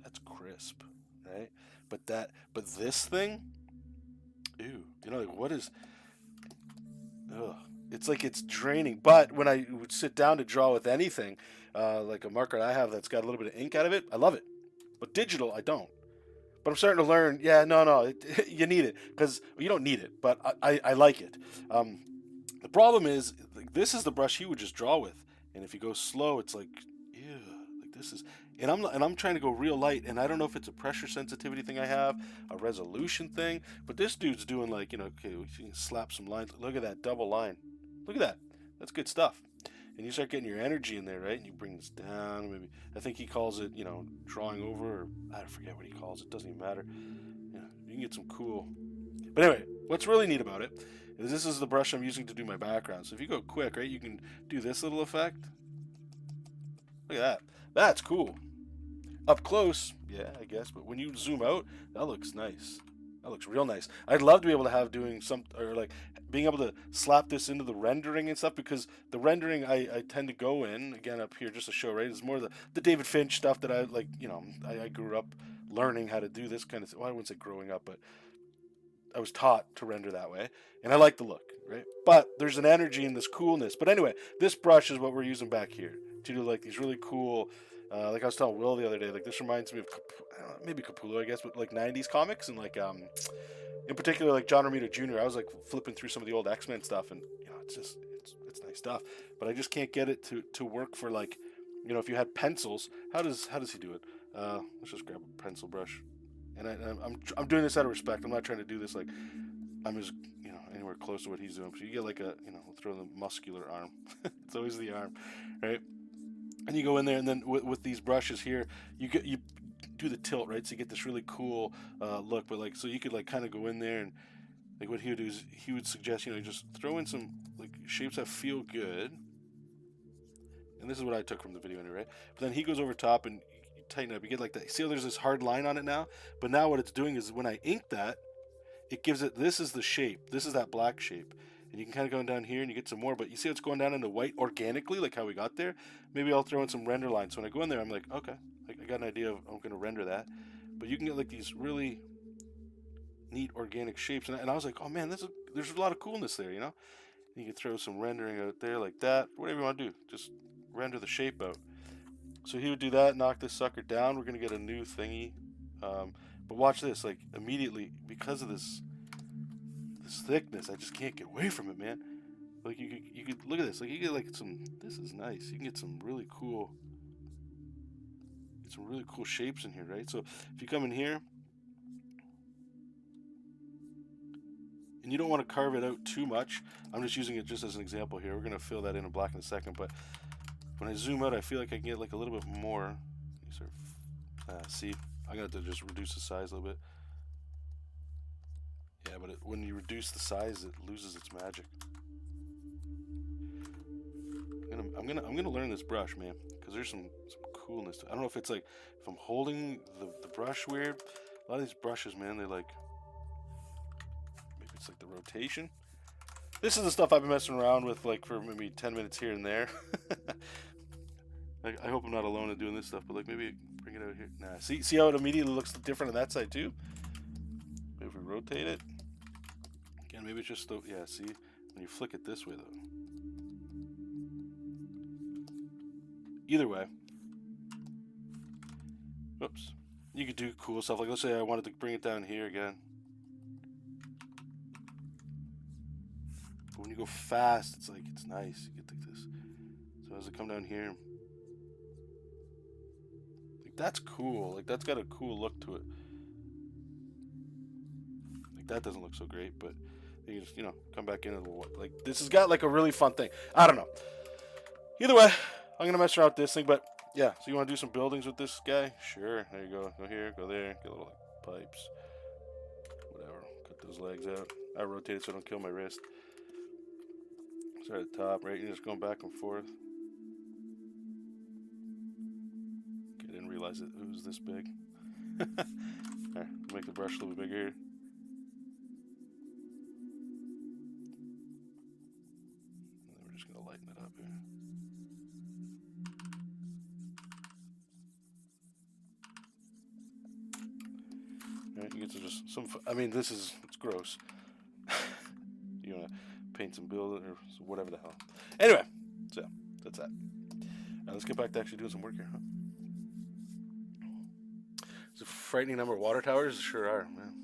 That's crisp, right? But this thing, ew. You know, like, what is? Ugh. It's like it's draining. But when I would sit down to draw with anything, like a marker I have that's got a little bit of ink out of it, I love it. But digital, I don't. But I'm starting to learn. Yeah, no, you need it, because you don't need it, but I like it. The problem is, like, this is the brush he would just draw with, and if you go slow, it's like, ew, like this is, and I'm trying to go real light, and I don't know if it's a pressure sensitivity thing I have, a resolution thing, but this dude's doing, like, you know, okay, we can slap some lines. Look at that double line. Look at that. That's good stuff. And you start getting your energy in there, right? And you bring this down. Maybe I think he calls it, you know, drawing over, or I forget what he calls it. Doesn't even matter. Yeah, you can get some cool. But anyway, what's really neat about it is this is the brush I'm using to do my background. So if you go quick, right, you can do this little effect. Look at that. That's cool. Up close, yeah, I guess. But when you zoom out, that looks nice. That looks real nice. I'd love to be able to have doing some, or like being able to slap this into the rendering and stuff, because the rendering I tend to go in, again, up here just to show, right, it's more the David Finch stuff that I like, you know, I grew up learning how to do this kind of thing. Well, I wouldn't say growing up, but I was taught to render that way, and I like the look, right? But there's an energy in this coolness. But anyway, this brush is what we're using back here to do like these really cool, like I was telling Will the other day, like this reminds me of maybe Capullo, I guess, but like 90s comics, and like in particular like John Romita Jr. I was like flipping through some of the old X-Men stuff, and you know, it's just it's nice stuff. But I just can't get it to work for, like, you know, if you had pencils, how does he do it? Let's just grab a pencil brush. And I'm doing this out of respect. I'm not trying to do this like I'm as, you know, anywhere close to what he's doing. So you get like a, you know, we'll throw the muscular arm. It's always the arm, right? And you go in there, and then with these brushes here, you do the tilt, right? So you get this really cool look. But like, so you could like kind of go in there, and like what he would do is he would suggest, you know, just throw in some like shapes that feel good, and this is what I took from the video anyway, right? But then he goes over top and you tighten up. You get like that. See how there's this hard line on it now? But now what it's doing is when I ink that, it gives it, this is the shape. This is that black shape. And you can kind of go down here and you get some more, but you see it's going down into white organically, like how we got there. Maybe I'll throw in some render lines. So when I go in there, I'm like, okay, I got an idea of I'm going to render that. But you can get like these really neat organic shapes. And I was like, oh man, there's a lot of coolness there, you know? You can throw some rendering out there like that, whatever you want to do. Just render the shape out. So he would do that, knock this sucker down. We're going to get a new thingy. But watch this, like immediately, because of this thickness, I just can't get away from it, man. Like you could look at this, like you get like some, this is nice. You can get some really cool shapes in here, right? So if you come in here, and you don't want to carve it out too much. I'm just using it just as an example here. We're going to fill that in black in a second, but when I zoom out, I feel like I can get like a little bit more. See, I'm going to have to just reduce the size a little bit. Yeah, but when you reduce the size, it loses its magic. I'm gonna learn this brush, man, because there's some coolness to it. I don't know if it's like if I'm holding the brush weird. A lot of these brushes, man, they like, maybe it's like the rotation. This is the stuff I've been messing around with like for maybe 10 minutes here and there. I hope I'm not alone in doing this stuff, but like maybe bring it out here. Nah, see how it immediately looks different on that side too? Maybe if we rotate it. Again, maybe it's just the, yeah, see? When you flick it this way though. Either way. Oops. You could do cool stuff. Like let's say I wanted to bring it down here again. But when you go fast, it's like, it's nice. You get like this. So as I come down here, like that's cool. Like that's got a cool look to it. Like that doesn't look so great, but you can just, you know, come back in and like this has got like a really fun thing. I don't know. Either way, I'm gonna mess around with this thing, but yeah. So you want to do some buildings with this guy? Sure. There you go. Go here. Go there. Get little like pipes. Whatever. Cut those legs out. I rotate it so I don't kill my wrist. Start at the top, right? You're just going back and forth. Okay, I didn't realize it was this big. Alright, make the brush a little bit bigger. And then we're just gonna lighten it up here. Alright, you get to just some. I mean, it's gross. You wanna paint some building or whatever the hell. Anyway, so that's that. Now let's get back to actually doing some work here, huh? Is it a frightening number of water towers? Sure are, man.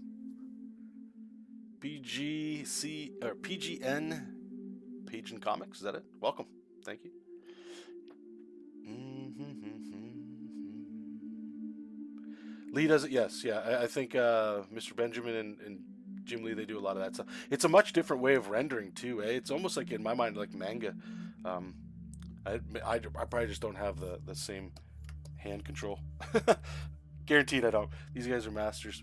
PGC or PGN Page and Comics, is that it? Welcome. Thank you. Lee does it, yes, yeah. I think Mr. Benjamin and Jim Lee, they do a lot of that stuff. It's a much different way of rendering too, eh? It's almost like, in my mind, like manga. I probably just don't have the same hand control. Guaranteed I don't. These guys are masters.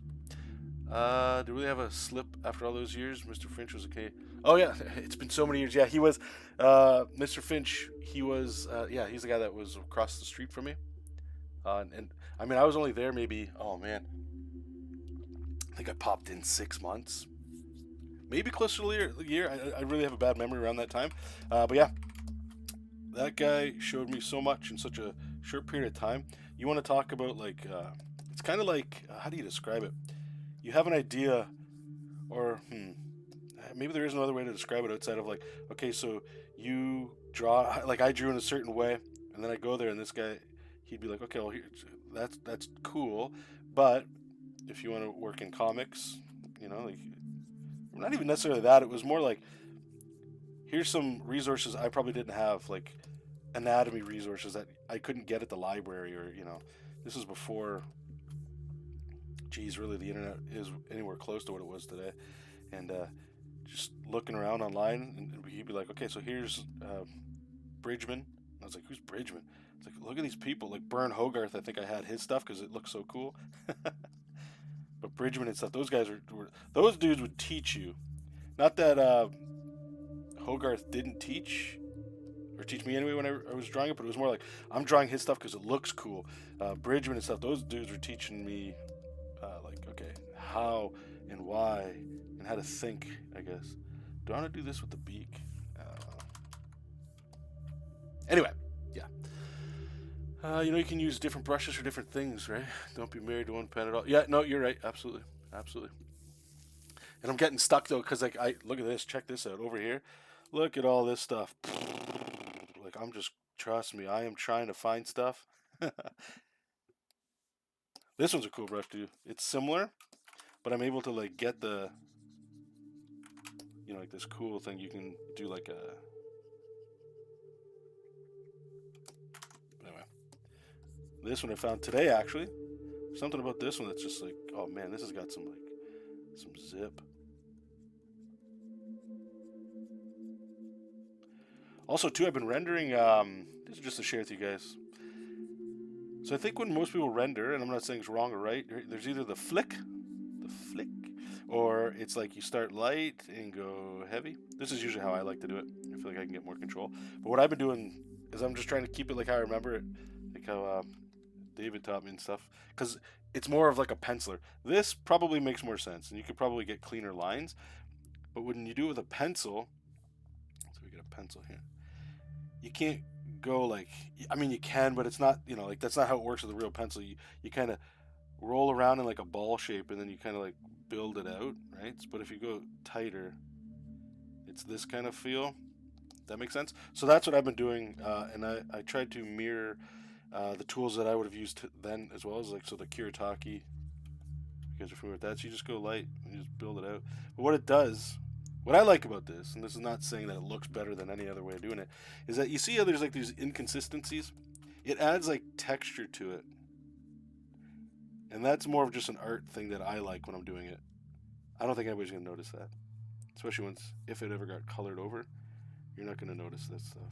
Do we have a slip after all those years? Mr. Finch was okay. Oh yeah, it's been so many years. Yeah, he was Mr. Finch. He was yeah, he's the guy that was across the street from me. And I mean, I was only there maybe, oh man, I think I popped in 6 months, maybe closer to a year. I really have a bad memory around that time. But yeah, that guy showed me so much in such a short period of time. You want to talk about like, it's kind of like, how do you describe it? You have an idea, or maybe there is another way to describe it outside of like, okay, so you draw, like I drew in a certain way, and then I go there and this guy, he'd be like, okay, well, that's cool, but if you want to work in comics, you know, like, not even necessarily that. It was more like, here's some resources I probably didn't have, like anatomy resources that I couldn't get at the library, or, you know, this is before, geez, really the internet is anywhere close to what it was today. And just looking around online, and he'd be like, okay, so here's Bridgman. And I was like, who's Bridgman? It's like, look at these people, like Bern Hogarth. I think I had his stuff because it looked so cool. But Bridgman and stuff, those guys those dudes would teach you. Not that Hogarth didn't teach, or teach me anyway when I was drawing it, but it was more like I'm drawing his stuff because it looks cool. Bridgman and stuff, those dudes were teaching me like, okay, how and why and how to think, I guess. Do I want to do this with the beak? Anyway, yeah. You know, you can use different brushes for different things, right? Don't be married to one pen at all. Yeah, no, you're right. Absolutely. Absolutely. And I'm getting stuck, though, because, like, look at this. Check this out. Over here. Look at all this stuff. Like, I'm just, trust me, I am trying to find stuff. This one's a cool brush, too. It's similar, but I'm able to, like, get the, you know, like this cool thing. You can do, like, a... Anyway. This one I found today, actually. Something about this one that's just like, oh man, this has got some like some zip. Also, too, I've been rendering. This is just to share with you guys. So I think when most people render, and I'm not saying it's wrong or right, there's either the flick, or it's like you start light and go heavy. This is usually how I like to do it. I feel like I can get more control. But what I've been doing is I'm just trying to keep it like how I remember it, like how David taught me and stuff, because it's more of like a penciler. This probably makes more sense, and you could probably get cleaner lines. But when you do it with a pencil, so we get a pencil here, you can't go like, I mean you can, but it's not, you know, like that's not how it works with a real pencil. You kind of roll around in like a ball shape, and then you kind of like build it out, right? But if you go tighter, it's this kind of feel. That makes sense. So that's what I've been doing, and I tried to mirror the tools that I would have used then, as well as like, so the Kiritaki, you guys are familiar with that. So you just go light and you just build it out. But what it does, what I like about this, and this is not saying that it looks better than any other way of doing it, is that you see how there's like these inconsistencies. It adds like texture to it, and that's more of just an art thing that I like when I'm doing it. I don't think anybody's gonna notice that, especially if it ever got colored over. You're not gonna notice that stuff.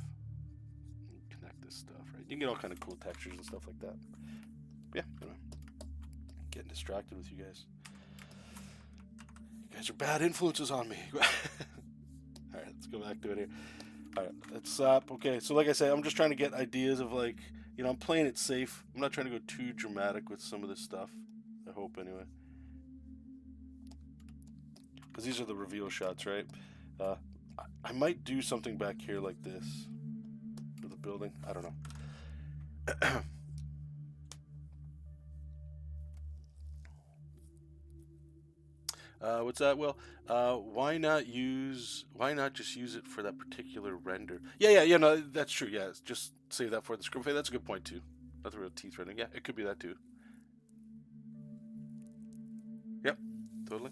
Connect this stuff, right? You can get all kind of cool textures and stuff like that. Yeah, anyway. Getting distracted with you guys. You guys are bad influences on me. Alright, let's go back to it here. Alright, let's okay, so like I said, I'm just trying to get ideas of like, you know, I'm playing it safe. I'm not trying to go too dramatic with some of this stuff. I hope anyway. Because these are the reveal shots, right? I might do something back here like this for the building. I don't know. What's that? Well, why not just use it for that particular render? Yeah. No, that's true. Yeah, just save that for the script. That's a good point too. Not the real teeth rendering. Yeah, it could be that too. Yep, totally.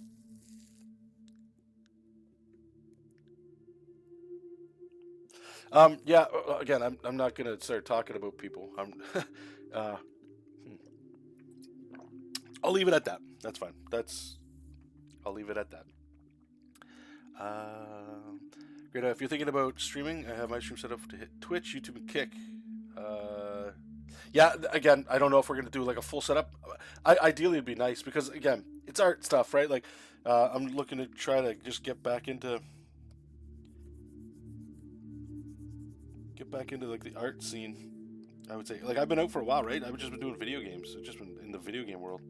Yeah. Again, I'm not gonna start talking about people. Uh, I'll leave it at that. That's fine. I'll leave it at that. Great. If you're thinking about streaming, I have my stream set up to hit Twitch, YouTube, and Kick. Yeah. Again, I don't know if we're gonna do like a full setup. Ideally, it'd be nice because again, it's art stuff, right? Like, I'm looking to try to just get back into like the art scene. I would say, like, I've been out for a while, right? I've just been doing video games. I've just been in the video game world.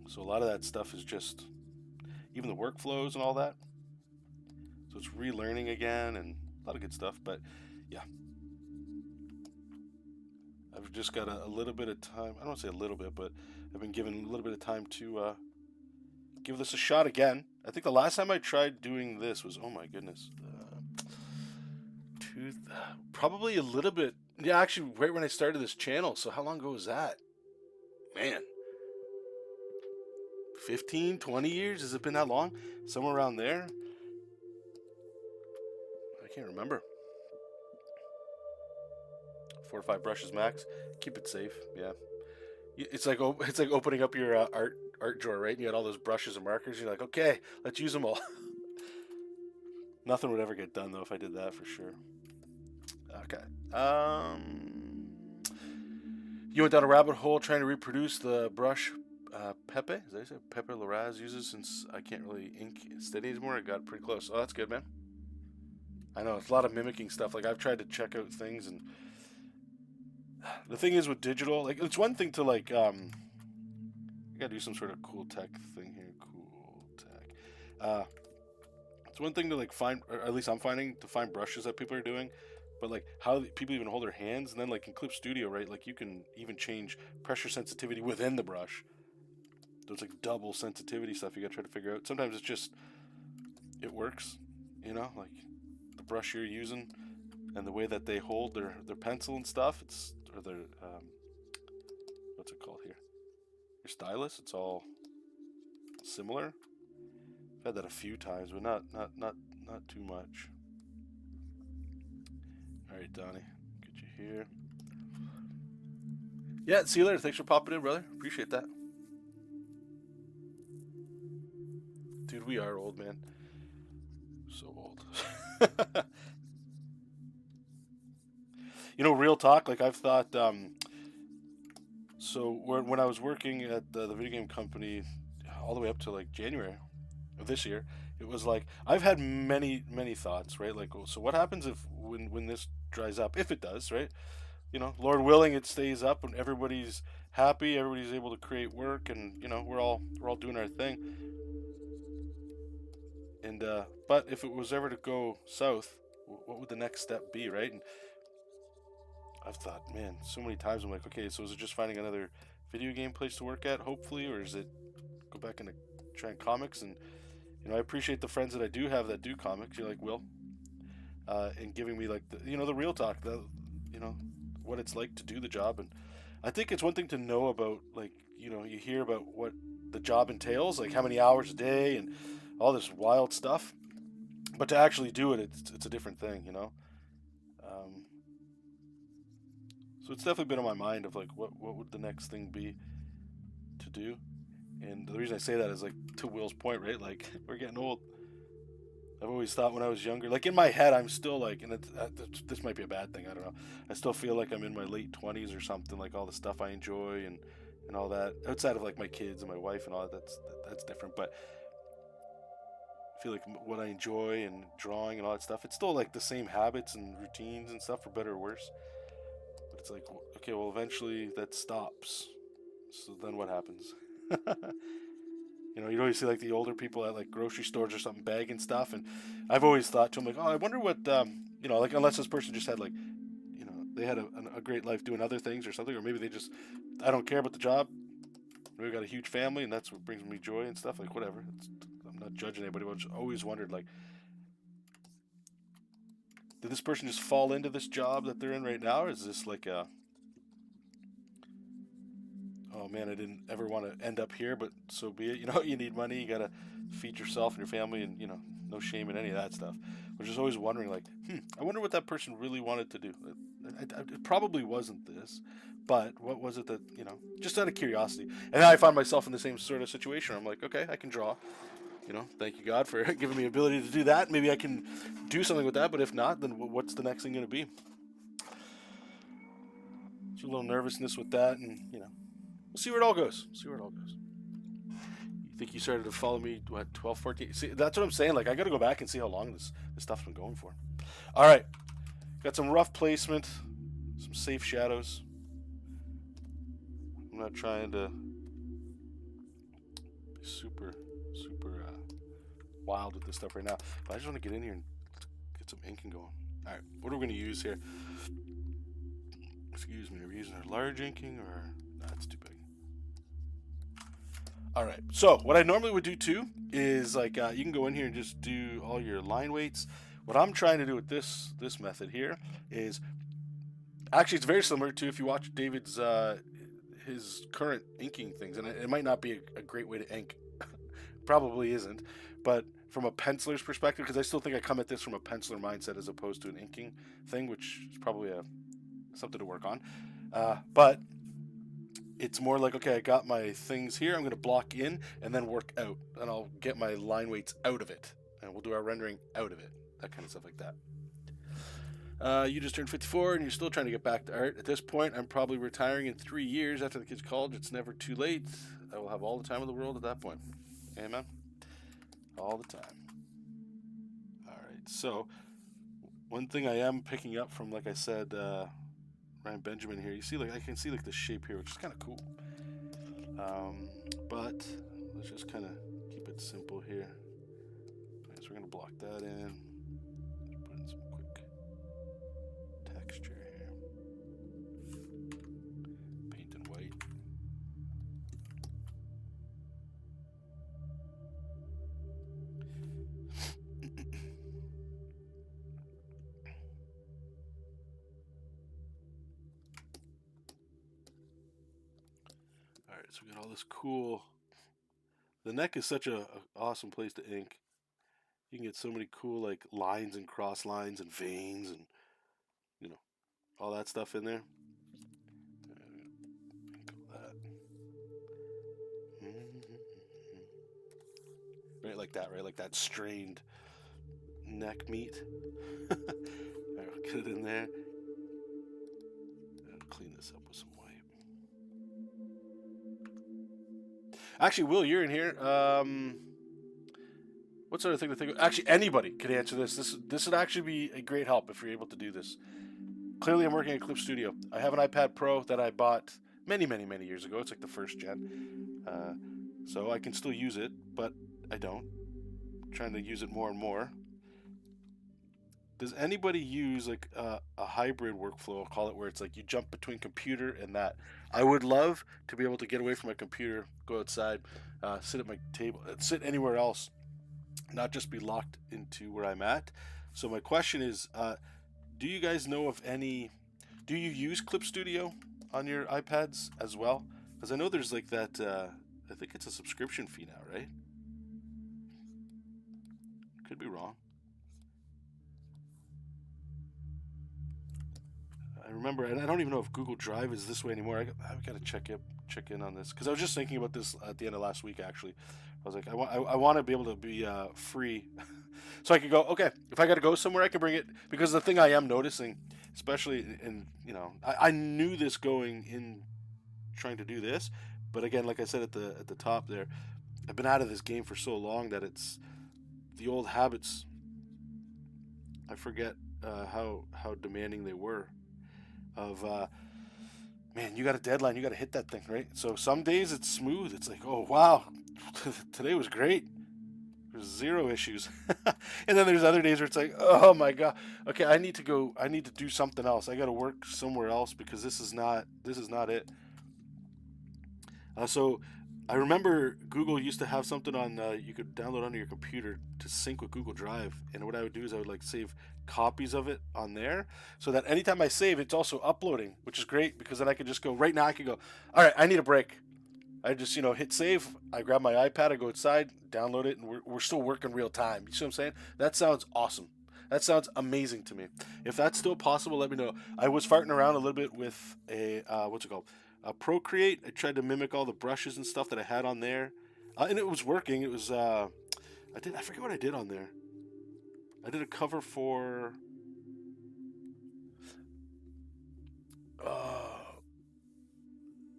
So a lot of that stuff is just, even the workflows and all that. So it's relearning again and a lot of good stuff. But yeah, I've just got a little bit of time. I don't want to say a little bit, but I've been given a little bit of time to give this a shot again. I think the last time I tried doing this was, oh my goodness, probably a little bit. Yeah, actually, right when I started this channel. So how long ago was that? Man, 15, 20 years? Has it been that long? Somewhere around there? I can't remember. 4 or 5 brushes max. Keep it safe. Yeah. It's like opening up your art drawer, right? And you got all those brushes and markers. You're like, okay, let's use them all. Nothing would ever get done though if I did that, for sure. Okay. You went down a rabbit hole trying to reproduce the brush Pepe. Is that what you say? Pepe Larraz uses, since I can't really ink steady anymore. I got pretty close. Oh, that's good, man. I know it's a lot of mimicking stuff. Like I've tried to check out things, and the thing is with digital, like it's one thing to like I gotta do some sort of cool tech thing here. Cool tech. It's one thing to like find, or at least I'm finding, to find brushes that people are doing, but like how people even hold their hands, and then like in Clip Studio, right? Like you can even change pressure sensitivity within the brush. There's like double sensitivity stuff you gotta try to figure out. Sometimes it's just it works, you know, like the brush you're using and the way that they hold their pencil and stuff. It's or their what's it called here? Your stylus. It's all similar. I've had that a few times, but not too much. All right, Donnie, get you here. Yeah, see you later. Thanks for popping in, brother. Appreciate that. Dude, we are old, man. So old. You know, real talk. Like I've thought. So when I was working at the video game company, all the way up to like January of this year, it was like I've had many thoughts, right? Like, so what happens if when this dries up? If it does, right? You know, Lord willing, it stays up and everybody's happy, everybody's able to create work, and you know, we're all doing our thing. And but if it was ever to go south, what would the next step be, right? And I've thought, man, so many times I'm like, okay, so is it just finding another video game place to work at, hopefully, or is it go back into trying comics? And you know, I appreciate the friends that I do have that do comics. You like Will, and giving me like the real talk, you know what it's like to do the job. And I think it's one thing to know about, like, you hear about what the job entails, like how many hours a day and all this wild stuff, but to actually do it, it's a different thing, you know. Um, so it's definitely been on my mind of like what would the next thing be to do. And the reason I say that is like to Will's point, right? Like we're getting old. I've always thought when I was younger, like in my head, I'm still like, and this might be a bad thing, I don't know. I still feel like I'm in my late 20s or something, like all the stuff I enjoy and all that. Outside of like my kids and my wife and all that, that's different. But I feel like what I enjoy and drawing and all that stuff, it's still like the same habits and routines and stuff, for better or worse. But it's like, okay, well, eventually that stops. So then what happens? You know, you always see like the older people at like grocery stores or something bagging stuff, and I've always thought to them like, oh, I wonder what like unless this person just had like, they had a great life doing other things or something, or maybe they just, I don't care about the job. Maybe got a huge family, and that's what brings me joy and stuff. Like whatever, I'm not judging anybody, but I've just always wondered like, did this person just fall into this job that they're in right now, or is this like a, oh man, I didn't ever want to end up here, but so be it. You know, you need money, you gotta feed yourself and your family, and no shame in any of that stuff. We're just always wondering, like, I wonder what that person really wanted to do. It probably wasn't this, but what was it that, just out of curiosity. And then I found myself in the same sort of situation. I'm like, okay, I can draw. Thank you God for giving me the ability to do that. Maybe I can do something with that, but if not, then what's the next thing going to be? There's a little nervousness with that, and, we'll see where it all goes. You think you started to follow me, what, 12, 14? See, that's what I'm saying. Like, I got to go back and see how long this stuff's been going for. All right. Got some rough placement, some safe shadows. I'm not trying to be super wild with this stuff right now, but I just want to get in here and get some inking going. All right. What are we going to use here? Excuse me. Are we using our large inking, or that's too big? All right, so what I normally would do too is like you can go in here and just do all your line weights. What I'm trying to do with this method here is actually it's very similar to if you watch David's his current inking things, and it might not be a great way to ink, probably isn't, but from a penciler's perspective, because I still think I come at this from a penciler mindset as opposed to an inking thing, which is probably something to work on, but it's more like, okay, I got my things here, I'm going to block in and then work out, and I'll get my line weights out of it, and we'll do our rendering out of it, that kind of stuff like that. You just turned 54 and you're still trying to get back to art. At this point, I'm probably retiring in 3 years after the kids' college. It's never too late. I will have all the time in the world at that point. Amen. All the time. All right, so One thing I am picking up from, like I said, Ryan Benjamin here, you see, like I can see like the shape here, which is kind of cool. But let's just kind of keep it simple here. Okay, so we're gonna block that in. Just put in some quick texture here. Paint in white. All right, so we got all this cool. The neck is such a awesome place to ink. You can get so many cool like lines and cross lines and veins and all that stuff in there. Right like that, right like that strained neck meat. Alright, I'll get it in there. I'll clean this up with some white. Actually, Will, you're in here. What sort of thing to think of? Actually, anybody could answer this. This would actually be a great help if you're able to do this. Clearly, I'm working at Clip Studio. I have an iPad Pro that I bought many years ago. It's like the first gen. So I can still use it, but I don't. I'm trying to use it more and more. Does anybody use like a hybrid workflow, I'll call it, where it's like you jump between computer and that? I would love to be able to get away from my computer, go outside, sit at my table, sit anywhere else, not just be locked into where I'm at. So my question is, do you guys know of any, do you use Clip Studio on your iPads as well? Because I know there's like that, I think it's a subscription fee now, right? Could be wrong. I remember, and I don't even know if Google Drive is this way anymore. I've got to check in on this, because I was just thinking about this at the end of last week. Actually, I was like, I want to be able to be free, so I could go. Okay, if I got to go somewhere, I can bring it. Because the thing I am noticing, especially in I knew this going in, trying to do this, but again, like I said at the top there, I've been out of this game for so long that it's the old habits. I forget how demanding they were. Of man, you got a deadline, you got to hit that thing, right? So some days it's smooth. It's like, oh wow, today was great. There's zero issues. And then there's other days where it's like, oh my god, okay, I need to go. I need to do something else. I got to work somewhere else because this is not it. So I remember Google used to have something on you could download onto your computer to sync with Google Drive, and what I would do is I would like save copies of it on there, so that anytime I save, it's also uploading, which is great because then I could just go right now. I could go, all right, I need a break. I just hit save. I grab my iPad, I go outside, download it, and we're still working real time. You see what I'm saying? That sounds awesome. That sounds amazing to me. If that's still possible, let me know. I was farting around a little bit with a what's it called? Procreate. I tried to mimic all the brushes and stuff that I had on there, and it was working. It was I forget what I did on there. I did a cover for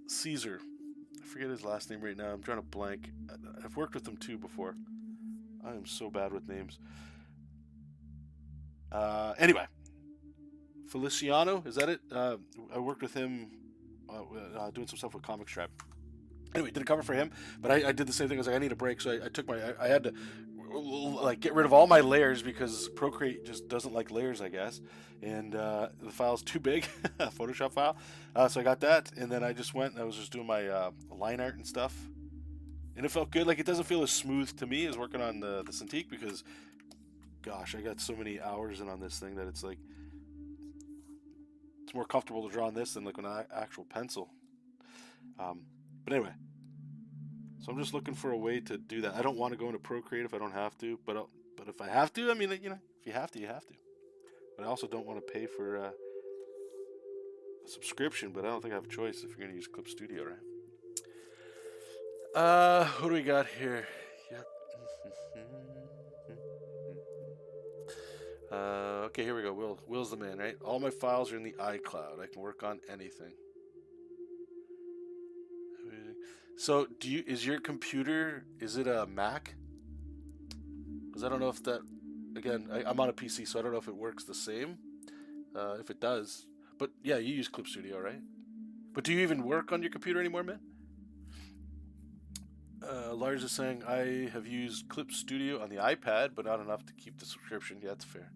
Caesar. I forget his last name right now. I'm trying to blank. I've worked with him too before. I am so bad with names. Anyway, Feliciano, is that it? I worked with him doing some stuff with Comic Strap. Anyway, did a cover for him, but I did the same thing. I was like, I need a break, so I took I had to like get rid of all my layers because Procreate just doesn't like layers, I guess, and the file's too big, a Photoshop file. So I got that, and then I just went and I was just doing my line art and stuff, and it felt good. Like, it doesn't feel as smooth to me as working on the Cintiq because, gosh, I got so many hours in on this thing that it's like it's more comfortable to draw on this than like an actual pencil. But anyway, so I'm just looking for a way to do that. I don't want to go into Procreate if I don't have to, but if I have to, I mean, if you have to, you have to. But I also don't want to pay for a subscription, but I don't think I have a choice if you're going to use Clip Studio, right? What do we got here? Yep. Okay, here we go. Will's the man, right? All my files are in the iCloud. I can work on anything. So, is your computer, is it a Mac? Because I don't know if that again, I'm on a PC, so I don't know if it works the same. If it does, but yeah, you use Clip Studio, right? But do you even work on your computer anymore, man? Lars is saying I have used Clip Studio on the iPad, but not enough to keep the subscription. Yeah, that's fair.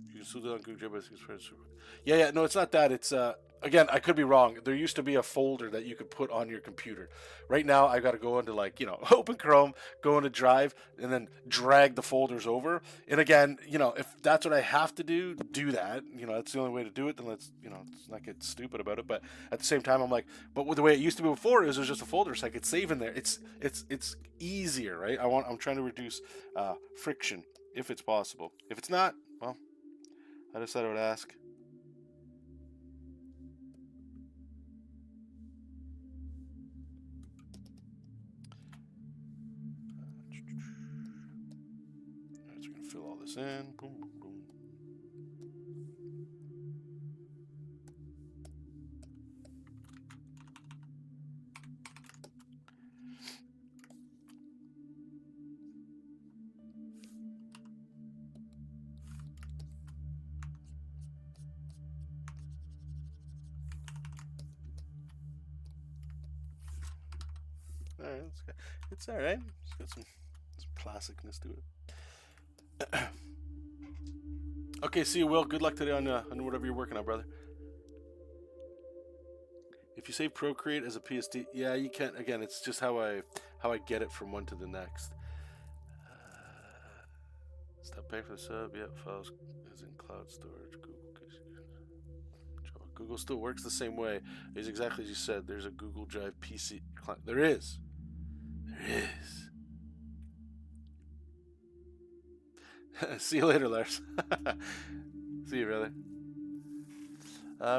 You can still do it on Google Drive, but I think it's yeah. No, it's not that. It's again, I could be wrong. There used to be a folder that you could put on your computer. Right now, I got to go into like open Chrome, go into Drive, and then drag the folders over. And again, if that's what I have to do that. That's the only way to do it. Then let's let's not get stupid about it. But at the same time, I'm like, but with the way it used to be before, is there's just a folder, so I could save in there. It's easier, right? I'm trying to reduce friction if it's possible. If it's not, well, I decided I would ask. Alright, so we're gonna fill all this in. Boom, boom, boom. Alright, it's alright. It's got some classicness to it. Okay, see you, Will. Good luck today on whatever you're working on, brother. If you save Procreate as a PSD, yeah, you can't. Again, it's just how I get it from one to the next. Stop paying for the sub. Yeah, files is in cloud storage. Google still works the same way. It's exactly as you said. There's a Google Drive PC client. There is. There is. See you later, Lars. See you, brother.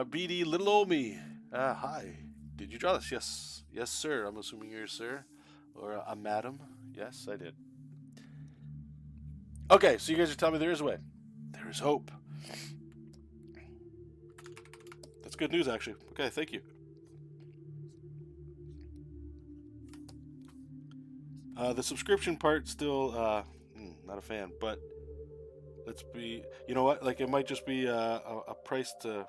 BD, little old me. Hi. Did you draw this? Yes. Yes, sir. I'm assuming you're a sir or a madam. Yes, I did. Okay, so you guys are telling me there is a way. There is hope. That's good news, actually. Okay, thank you. The subscription part, still not a fan, but let's be, you know what, like it might just be a price to,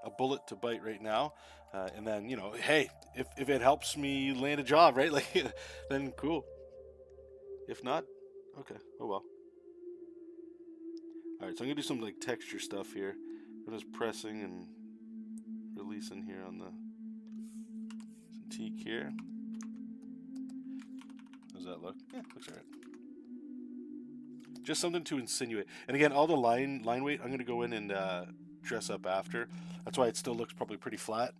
a bullet to bite right now, and then, hey, if it helps me land a job, right, like, then cool. If not, okay, oh well. Alright, so I'm gonna do some like texture stuff here. I'm just pressing and releasing here on the Cintiq here. How does that look? Yeah, looks alright. Just something to insinuate. And again, all the line weight, I'm going to go in and dress up after. That's why it still looks probably pretty flat.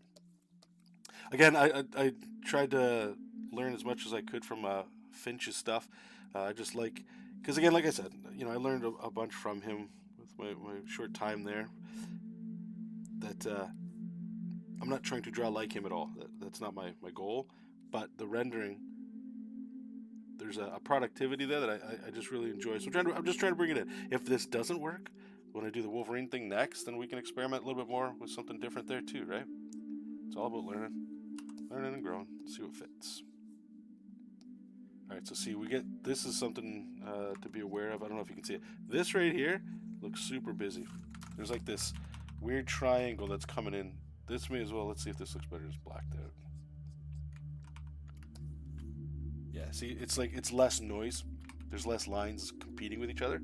Again, I tried to learn as much as I could from Finch's stuff. I just like, because again, like I said, I learned a bunch from him with my short time there. That I'm not trying to draw like him at all. That's not my goal. But the rendering, there's a productivity there that I just really enjoy. So I'm just trying to bring it in. If this doesn't work, when I do the Wolverine thing next, then we can experiment a little bit more with something different there too, right? It's all about learning and growing. See what fits. All right, so see, this is something to be aware of. I don't know if you can see it. This right here looks super busy. There's like this weird triangle that's coming in. This may as well, let's see if this looks better, it's blacked out. Yeah, see, it's like, it's less noise. There's less lines competing with each other.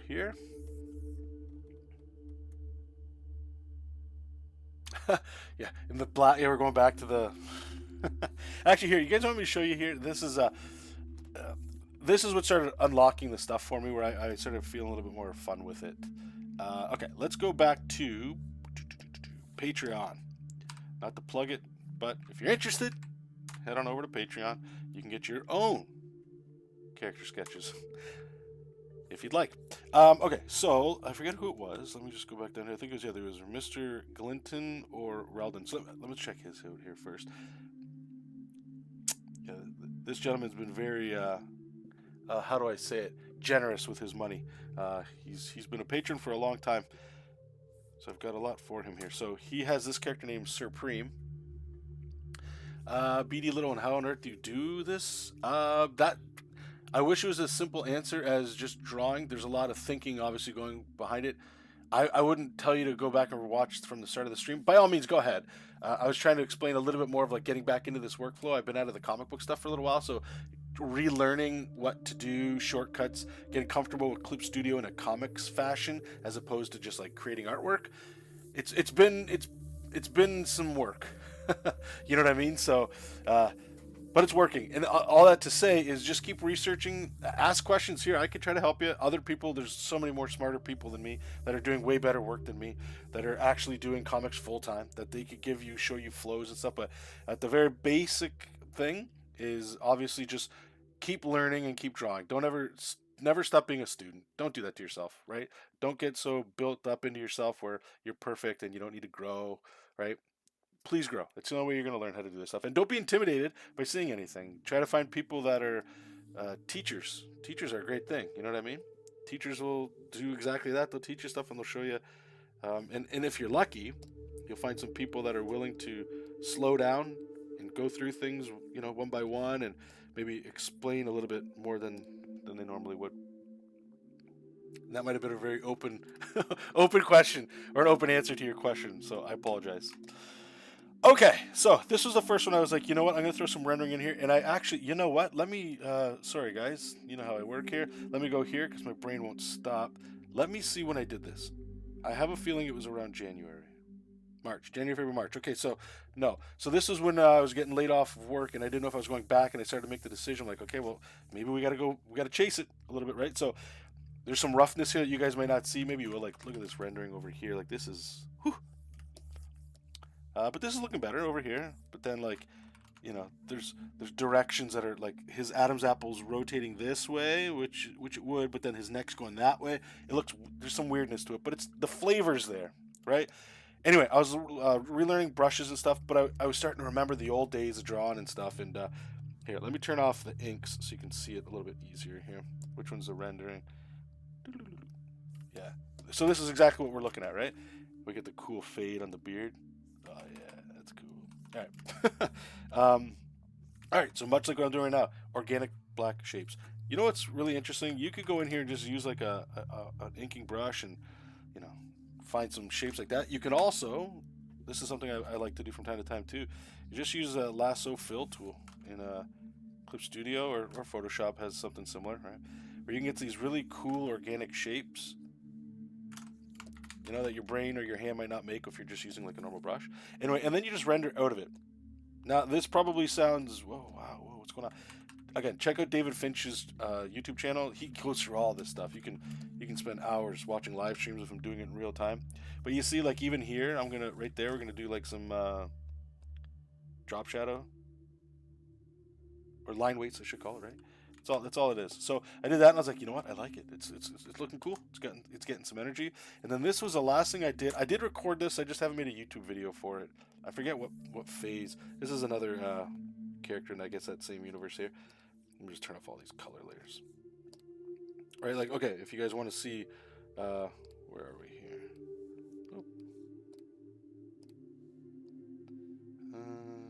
Here. Yeah, in the black, yeah, we're going back to the... Actually, here, you guys want me to show you here? This is what started unlocking the stuff for me, where I started feeling a little bit more fun with it. Okay, let's go back to Patreon. Not to plug it, but if you're interested, head on over to Patreon. You can get your own character sketches if you'd like. Okay, so I forget who it was. Let me just go back down here. I think it was either Mr. Glinton or Reldon. So let me check his out here first. Yeah, this gentleman's been very, how do I say it, generous with his money. He's been a patron for a long time, so I've got a lot for him here. So he has this character named Supreme. BD Little, and how on earth do you do this? That I wish it was a simple answer as just drawing. There's a lot of thinking, obviously, going behind it. I wouldn't tell you to go back and watch from the start of the stream. By all means, go ahead. I was trying to explain a little bit more of like getting back into this workflow. I've been out of the comic book stuff for a little while, so relearning what to do, shortcuts, getting comfortable with Clip Studio in a comics fashion as opposed to just like creating artwork. It's been some work. You know what I mean? So, but it's working. And all that to say is just keep researching, ask questions here. I can try to help you. Other people, there's so many more smarter people than me that are doing way better work than me, that are actually doing comics full time, that they could give you, show you flows and stuff. But at the very basic thing is obviously just keep learning and keep drawing. Don't ever, never stop being a student. Don't do that to yourself, right? Don't get so built up into yourself where you're perfect and you don't need to grow, right? Please grow. It's the only way you're going to learn how to do this stuff. And don't be intimidated by seeing anything. Try to find people that are teachers. Teachers are a great thing. You know what I mean? Teachers will do exactly that. They'll teach you stuff and they'll show you. And if you're lucky, you'll find some people that are willing to slow down and go through things, you know, one by one, and maybe explain a little bit more than they normally would. And that might have been a very open open question or an open answer to your question. So I apologize. Okay, so this was the first one. I was like, you know what? I'm going to throw some rendering in here. And I actually, you know what? Let me, sorry guys, you know how I work here. Let me go here because my brain won't stop. Let me see when I did this. I have a feeling it was around January. January, February, March. Okay, so no. So this was when I was getting laid off of work and I didn't know if I was going back, and I started to make the decision. I'm like, okay, well, maybe we got to chase it a little bit, right? So there's some roughness here that you guys might not see. Maybe you will, like, look at this rendering over here. Like, this is, whew. But this is looking better over here. But then, like, you know, there's directions that are like his Adam's apple's rotating this way, which it would, but then his neck's going that way. It looks, there's some weirdness to it, but it's the flavors there, right? Anyway, I was relearning brushes and stuff, but I was starting to remember the old days of drawing and stuff. And here, let me turn off the inks so you can see it a little bit easier here. Which one's the rendering? Yeah. So this is exactly what we're looking at, right? We get the cool fade on the beard. Oh yeah, that's cool. All right. All right. So much like what I'm doing right now, organic black shapes. You know what's really interesting? You could go in here and just use like an inking brush and, you know, find some shapes like that. You can also, this is something I like to do from time to time too, you just use a lasso fill tool in Clip Studio or Photoshop has something similar, right? Where you can get these really cool organic shapes, you know, that your brain or your hand might not make if you're just using like a normal brush. Anyway, and then you just render out of it. Now, this probably sounds, whoa, wow, whoa, what's going on? Again, check out David Finch's YouTube channel. He goes through all this stuff. You can spend hours watching live streams of him doing it in real time. But you see, like, even here, right there, we're gonna do like some drop shadow or line weights, I should call it, right? That's all it is. So I did that, and I was like, you know what? I like it. It's looking cool. It's getting some energy. And then this was the last thing I did. I did record this. I just haven't made a YouTube video for it. I forget what phase. This is another character, and I guess that same universe here. Let me just turn off all these color layers. All right, like, okay, if you guys want to see, where are we here? Oh.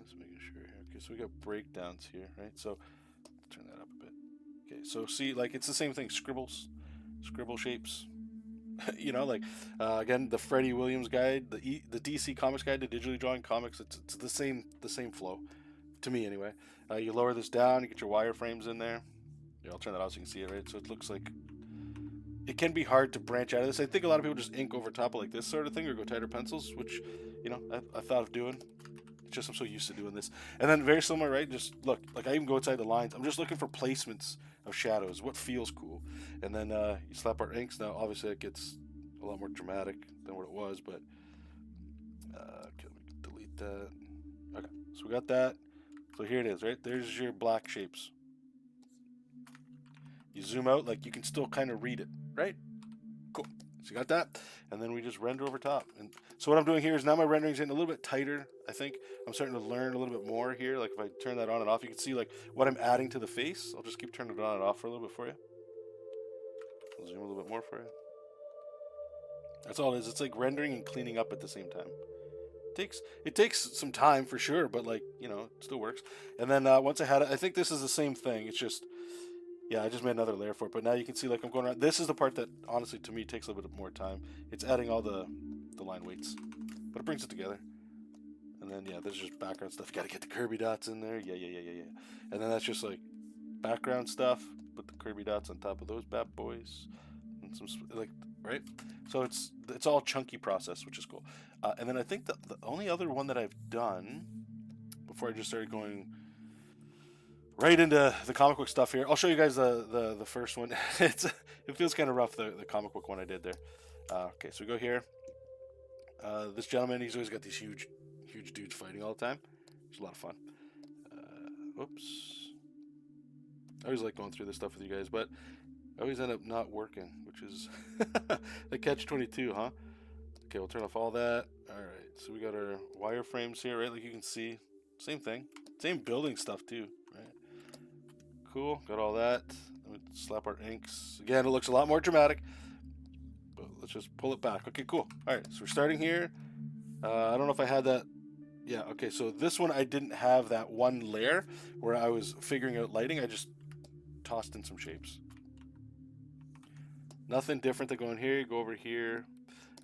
Just making sure here. Okay, so we got breakdowns here, right? So turn that up a bit. Okay, so see, like, it's the same thing. Scribble shapes. You know, like, again, the Freddie Williams guide, the DC Comics guide to digitally drawing comics. It's the same flow, to me anyway. You lower this down, you get your wireframes in there. Yeah, I'll turn that off so you can see it, right? So it looks like it can be hard to branch out of this. I think a lot of people just ink over top of like this sort of thing or go tighter pencils, which, you know, I thought of doing. It's just I'm so used to doing this. And then very similar, right? Just look, like I even go inside the lines. I'm just looking for placements of shadows, what feels cool. And then you slap our inks. Now, obviously, it gets a lot more dramatic than what it was, but okay, let me delete that. Okay, so we got that. So here it is, right? There's your black shapes. You zoom out, like you can still kind of read it, right? Cool. So you got that, and then we just render over top. And so what I'm doing here is now my rendering's getting a little bit tighter. I think I'm starting to learn a little bit more here. Like if I turn that on and off, you can see like what I'm adding to the face. I'll just keep turning it on and off for a little bit for you. I'll zoom a little bit more for you. That's all it is. It's like rendering and cleaning up at the same time. It takes some time for sure, but like, you know, it still works. And then once I had it, I think this is the same thing. It's just, yeah, I just made another layer for it. But now you can see like I'm going around. This is the part that honestly to me takes a little bit more time. It's adding all the line weights, but it brings it together. And then yeah, there's just background stuff. You gotta get the Kirby dots in there. Yeah. And then that's just like background stuff. Put the Kirby dots on top of those bad boys. And some like right. So it's all chunky process, which is cool. And then I think the only other one that I've done before I just started going right into the comic book stuff here. I'll show you guys the first one. It feels kind of rough, the comic book one I did there. Okay, so we go here. This gentleman, he's always got these huge dudes fighting all the time. It's a lot of fun. Oops. I always like going through this stuff with you guys, but I always end up not working, which is the catch-22, huh? Okay, we'll turn off all that. All right, so we got our wireframes here, right? Like you can see, same thing. Same building stuff too, right? Cool, got all that. Let me slap our inks. Again, it looks a lot more dramatic, but let's just pull it back. Okay, cool. All right, so we're starting here. I don't know if I had that. Yeah, okay, so this one I didn't have that one layer where I was figuring out lighting. I just tossed in some shapes. Nothing different than going here, go over here.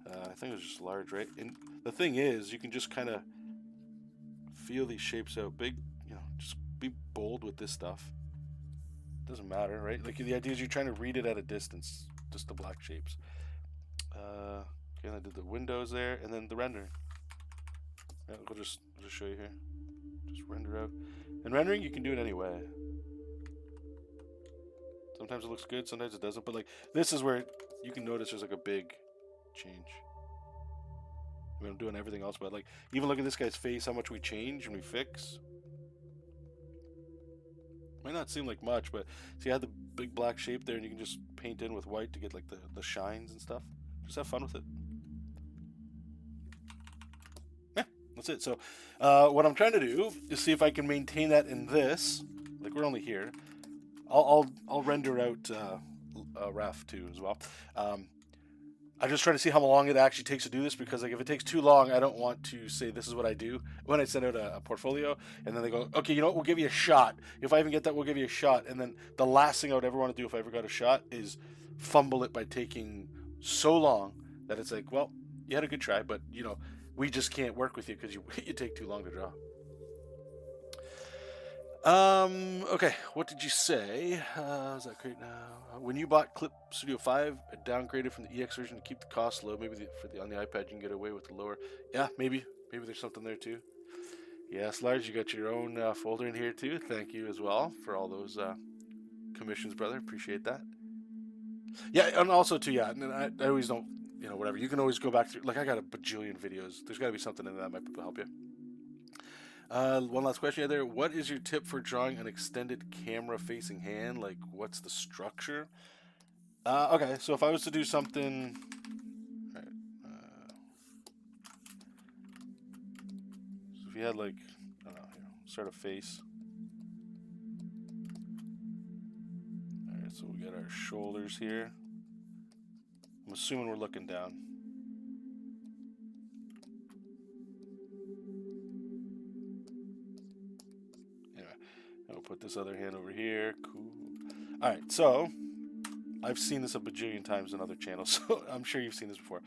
I think it was just large, right? And the thing is, you can just kind of feel these shapes out. Big, you know, just be bold with this stuff. Doesn't matter, right? Like the idea is you're trying to read it at a distance, just the black shapes. Okay, and I did the windows there, and then the render. Yeah, I'll just show you here. Just render out. And rendering, you can do it any way. Sometimes it looks good, sometimes it doesn't. But like this is where you can notice there's like a big change. I mean, I'm doing everything else, but like even look at this guy's face, how much we change and we fix. Might not seem like much, but see, I had the big black shape there, and you can just paint in with white to get like the shines and stuff. Just have fun with it. Yeah, that's it. So what I'm trying to do is see if I can maintain that in this. Like we're only here. I'll render out ref too as well. I'm just trying to see how long it actually takes to do this, because like if it takes too long, I don't want to say this is what I do when I send out a portfolio, and then they go, okay, you know what, we'll give you a shot. If I even get that, we'll give you a shot. And then the last thing I would ever want to do if I ever got a shot is fumble it by taking so long that it's like, well, you had a good try, but you know, we just can't work with you because you take too long to draw. Okay, what did you say? Is that great now? When you bought Clip Studio 5, it downgraded from the EX version to keep the cost low. Maybe on the iPad you can get away with the lower. Yeah, maybe there's something there too. Yes, Lars, you got your own folder in here too. Thank you as well for all those commissions, brother. Appreciate that. Yeah, and also too, yeah, and I always don't, you know, whatever. You can always go back through, like I got a bajillion videos. There's got to be something in that might help you. One last question there. What is your tip for drawing an extended camera facing hand? Like, what's the structure? Okay, so if I was to do something, all right, so if you had like, I don't know, here, start a face. All right, so we got our shoulders here. I'm assuming we're looking down. I'll put this other hand over here. Cool. All right, so I've seen this a bajillion times on other channels, so I'm sure you've seen this before.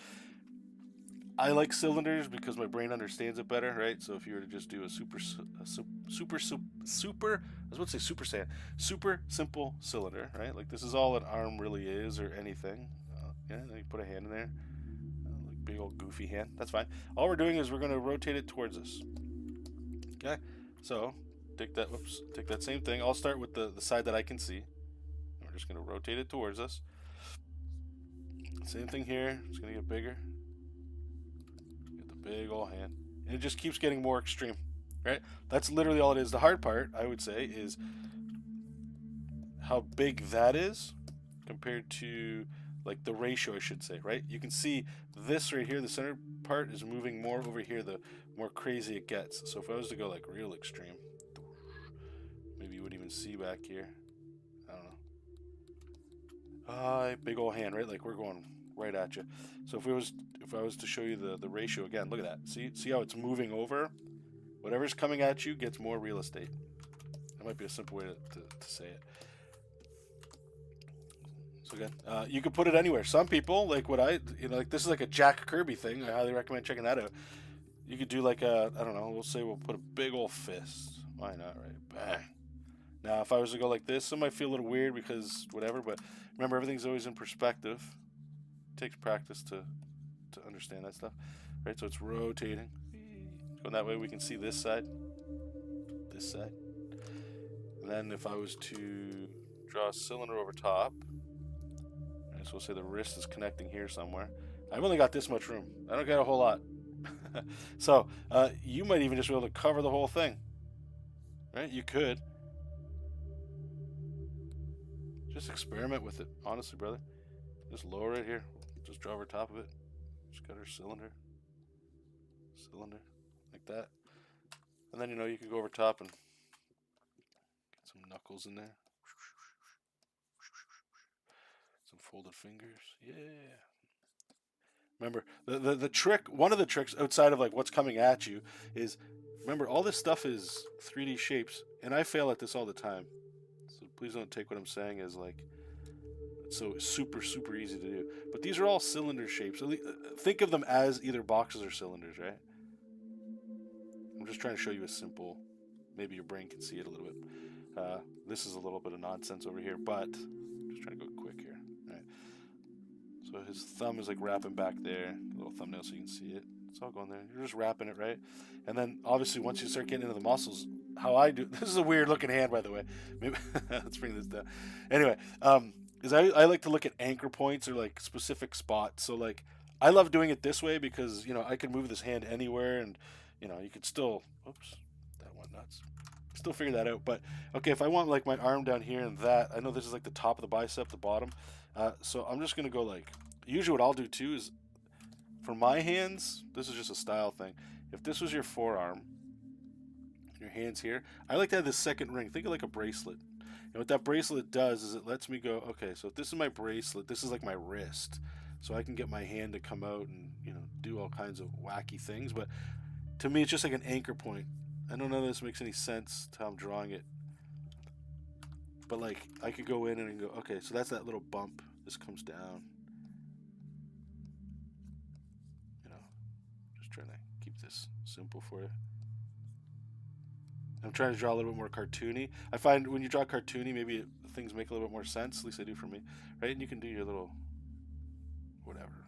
I like cylinders because my brain understands it better, right? So if you were to just do a super simple cylinder, right? Like this is all an arm really is, or anything. Yeah, then you put a hand in there, like big old goofy hand. That's fine. All we're doing is we're going to rotate it towards us. Okay, so. Take that same thing. I'll start with the side that I can see. We're just going to rotate it towards us. Same thing here. It's going to get bigger. Get the big old hand. And it just keeps getting more extreme, right? That's literally all it is. The hard part, I would say, is how big that is compared to, like, the ratio, I should say, right? You can see this right here, the center part is moving more over here, the more crazy it gets. So if I was to go, like, real extreme, maybe you wouldn't even see back here. I don't know. Big old hand, right? Like we're going right at you. So if I was to show you the ratio again, look at that. See how it's moving over? Whatever's coming at you gets more real estate. That might be a simple way to say it. So again, you could put it anywhere. Some people, like what like this is like a Jack Kirby thing. I highly recommend checking that out. You could do like I don't know, we'll say we'll put a big old fist. Why not, right? Bang. Now, if I was to go like this, it might feel a little weird because whatever, but remember, everything's always in perspective. It takes practice to understand that stuff, right? So it's rotating. Going that way, we can see this side. And then if I was to draw a cylinder over top, right, so we'll say the wrist is connecting here somewhere. I've only got this much room. I don't got a whole lot. So you might even just be able to cover the whole thing, right? You could. Just experiment with it, honestly, brother. Just lower it here. Just draw over top of it. Just got our cylinder, like that. And then, you can go over top and get some knuckles in there. Some folded fingers. Yeah. Remember, the trick, one of the tricks outside of like what's coming at you is, remember, all this stuff is 3D shapes, and I fail at this all the time. So please don't take what I'm saying as like, it's so super easy to do. But these are all cylinder shapes. So think of them as either boxes or cylinders, right? I'm just trying to show you a simple, maybe your brain can see it a little bit. This is a little bit of nonsense over here, but I'm just trying to go quick here. Right. So his thumb is like wrapping back there, a little thumbnail so you can see it. It's all going there. You're just wrapping it, right? And then obviously once you start getting into the muscles, how I do, this is a weird looking hand, by the way. Maybe let's bring this down. Anyway, is I like to look at anchor points or like specific spots. So like I love doing it this way because I can move this hand anywhere, and you could still, oops, that went nuts. Still figure that out. But okay, if I want like my arm down here and that, I know this is like the top of the bicep, the bottom. So I'm just gonna go like, usually what I'll do too is, for my hands, this is just a style thing. If this was your forearm, your hands here, I like to have this second ring. Think of like a bracelet. And what that bracelet does is it lets me go, okay, so if this is my bracelet, this is like my wrist. So I can get my hand to come out and, do all kinds of wacky things. But to me, it's just like an anchor point. I don't know if this makes any sense to how I'm drawing it. But like, I could go in and go, okay, so that's that little bump. This comes down. Just trying to keep this simple for you. I'm trying to draw a little bit more cartoony. I find when you draw cartoony, maybe things make a little bit more sense. At least they do for me, right? And you can do your little whatever,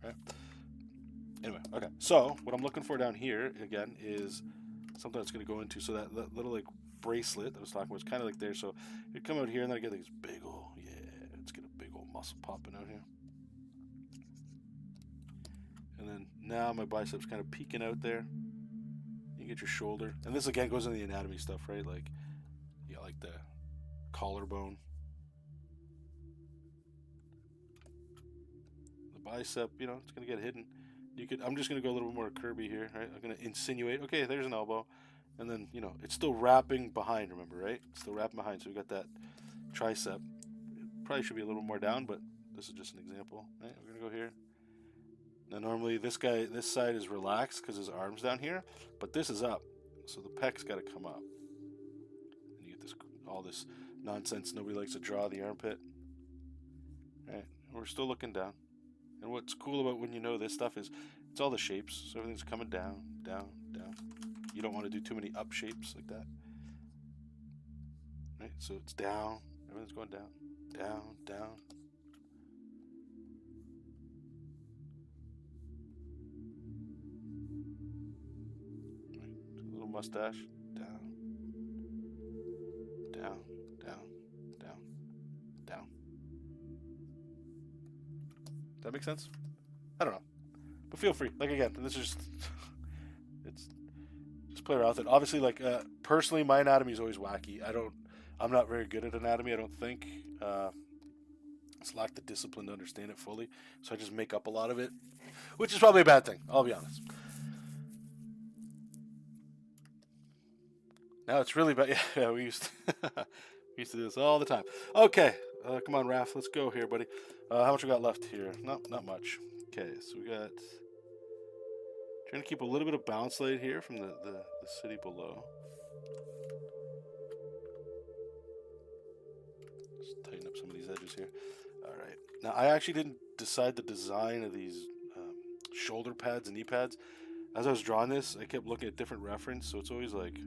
right? Anyway, okay. So what I'm looking for down here again is something that's going to go into, so that little like bracelet that I was talking about is kind of like there. So you come out here and then I get this big old, let's get a big old muscle popping out here. And then now my bicep's kind of peeking out there. You get your shoulder. And this again goes into the anatomy stuff, right? Like, you got like the collarbone. The bicep, it's going to get hidden. I'm just going to go a little bit more curvy here, right? I'm going to insinuate, okay, there's an elbow. And then, it's still wrapping behind, remember, right? It's still wrapping behind. So we got that tricep. It probably should be a little more down, but this is just an example, right? We're going to go here. Now normally this side is relaxed because his arm's down here, but this is up, so the pec's got to come up. And you get all this nonsense. Nobody likes to draw the armpit. Right? And we're still looking down. And what's cool about when you know this stuff is it's all the shapes, so everything's coming down, down, down. You don't want to do too many up shapes like that. Right? So it's down. Everything's going down, down, down. Mustache, down, down, down, down, down. Does that make sense? I don't know, but feel free. Like again, this is just play around with it. Obviously, like personally, my anatomy is always wacky. I'm not very good at anatomy. I don't think. It's lack the discipline to understand it fully, so I just make up a lot of it, which is probably a bad thing. I'll be honest. Now it's really bad. Yeah, we used to We used to do this all the time. Okay, come on, Raph, let's go here, buddy. How much we got left here? Not much. Okay, so we got. Trying to keep a little bit of bounce light here from the city below. Just tighten up some of these edges here. All right. Now, I actually didn't decide the design of these shoulder pads and knee pads. As I was drawing this, I kept looking at different reference, so it's always like,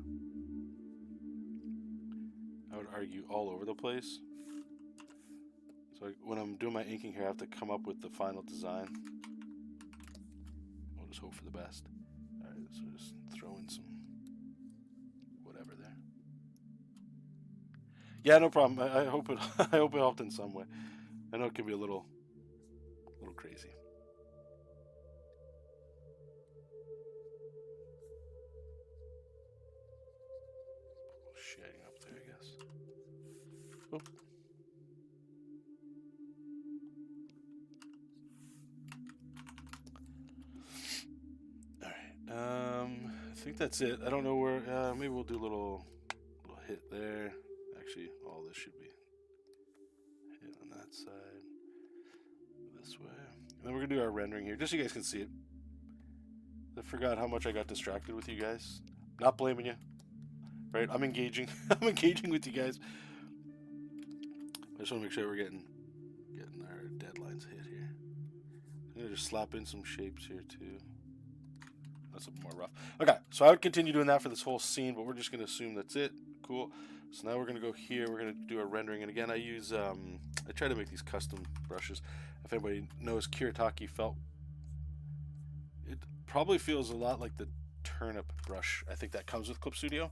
I would argue, all over the place. So when I'm doing my inking here, I have to come up with the final design. We'll just hope for the best. All right, so just throw in some whatever there. Yeah, no problem. I hope it. I hope it helped in some way. I know it can be a little crazy. Shading up there, I guess. Oh. All right. I think that's it. I don't know where. Maybe we'll do a little hit there. Actually, all this should be hit on that side. This way. And then we're gonna do our rendering here, just so you guys can see it. I forgot how much I got distracted with you guys. Not blaming you. Right? I'm engaging. I'm engaging with you guys. I just want to make sure we're getting our deadlines hit here. I'm gonna just slap in some shapes here too. That's a bit more rough. Okay, so I would continue doing that for this whole scene, but we're just gonna assume that's it. Cool. So now we're gonna go here. We're gonna do our rendering, and again, I use I try to make these custom brushes. If anybody knows Kiritaki felt, it probably feels a lot like the turnip brush. I think that comes with Clip Studio.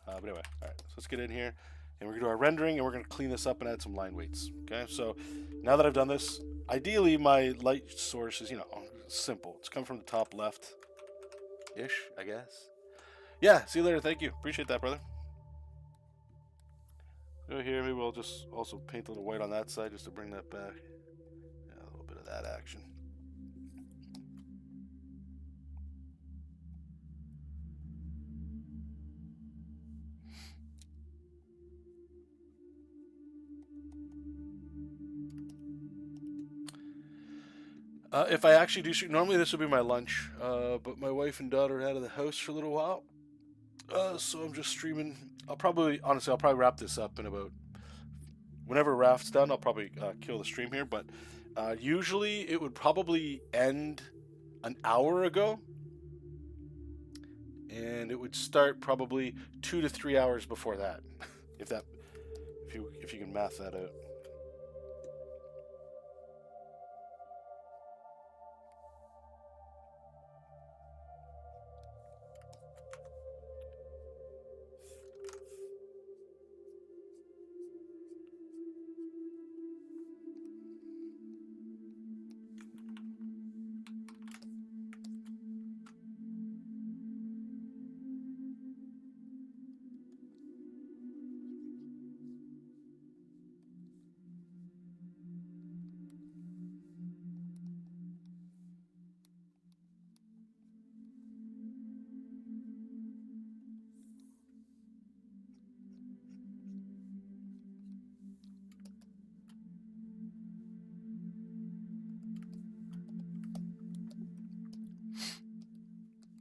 But anyway, all right. So let's get in here, and we're gonna do our rendering, and we're gonna clean this up and add some line weights. Okay. So now that I've done this, ideally my light source is simple. It's come from the top left, ish, I guess. Yeah. See you later. Thank you. Appreciate that, brother. Go here. Maybe we'll just also paint a little white on that side just to bring that back. Yeah, a little bit of that action. If I actually do shoot, normally this would be my lunch, but my wife and daughter are out of the house for a little while, so I'm just streaming. Honestly, I'll probably wrap this up in about, whenever Raft's done, I'll probably kill the stream here, but usually it would probably end an hour ago, and it would start probably 2 to 3 hours before that, if you can math that out.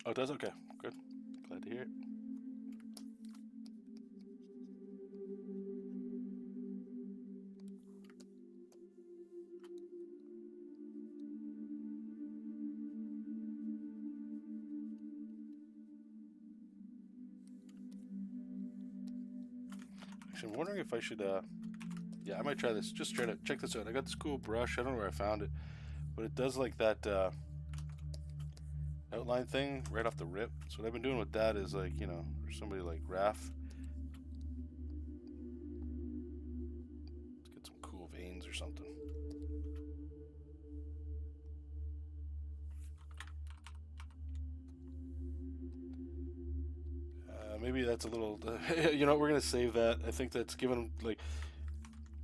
Oh, it does? Okay, good. Glad to hear it. Actually, I'm wondering if I should, yeah, I might try this. Just try to check this out. I got this cool brush. I don't know where I found it, but it does like that outline thing right off the rip. So what I've been doing with that is like, for somebody like Raph, let's get some cool veins or something. Maybe that's a little, we're going to save that. I think that's given him, like,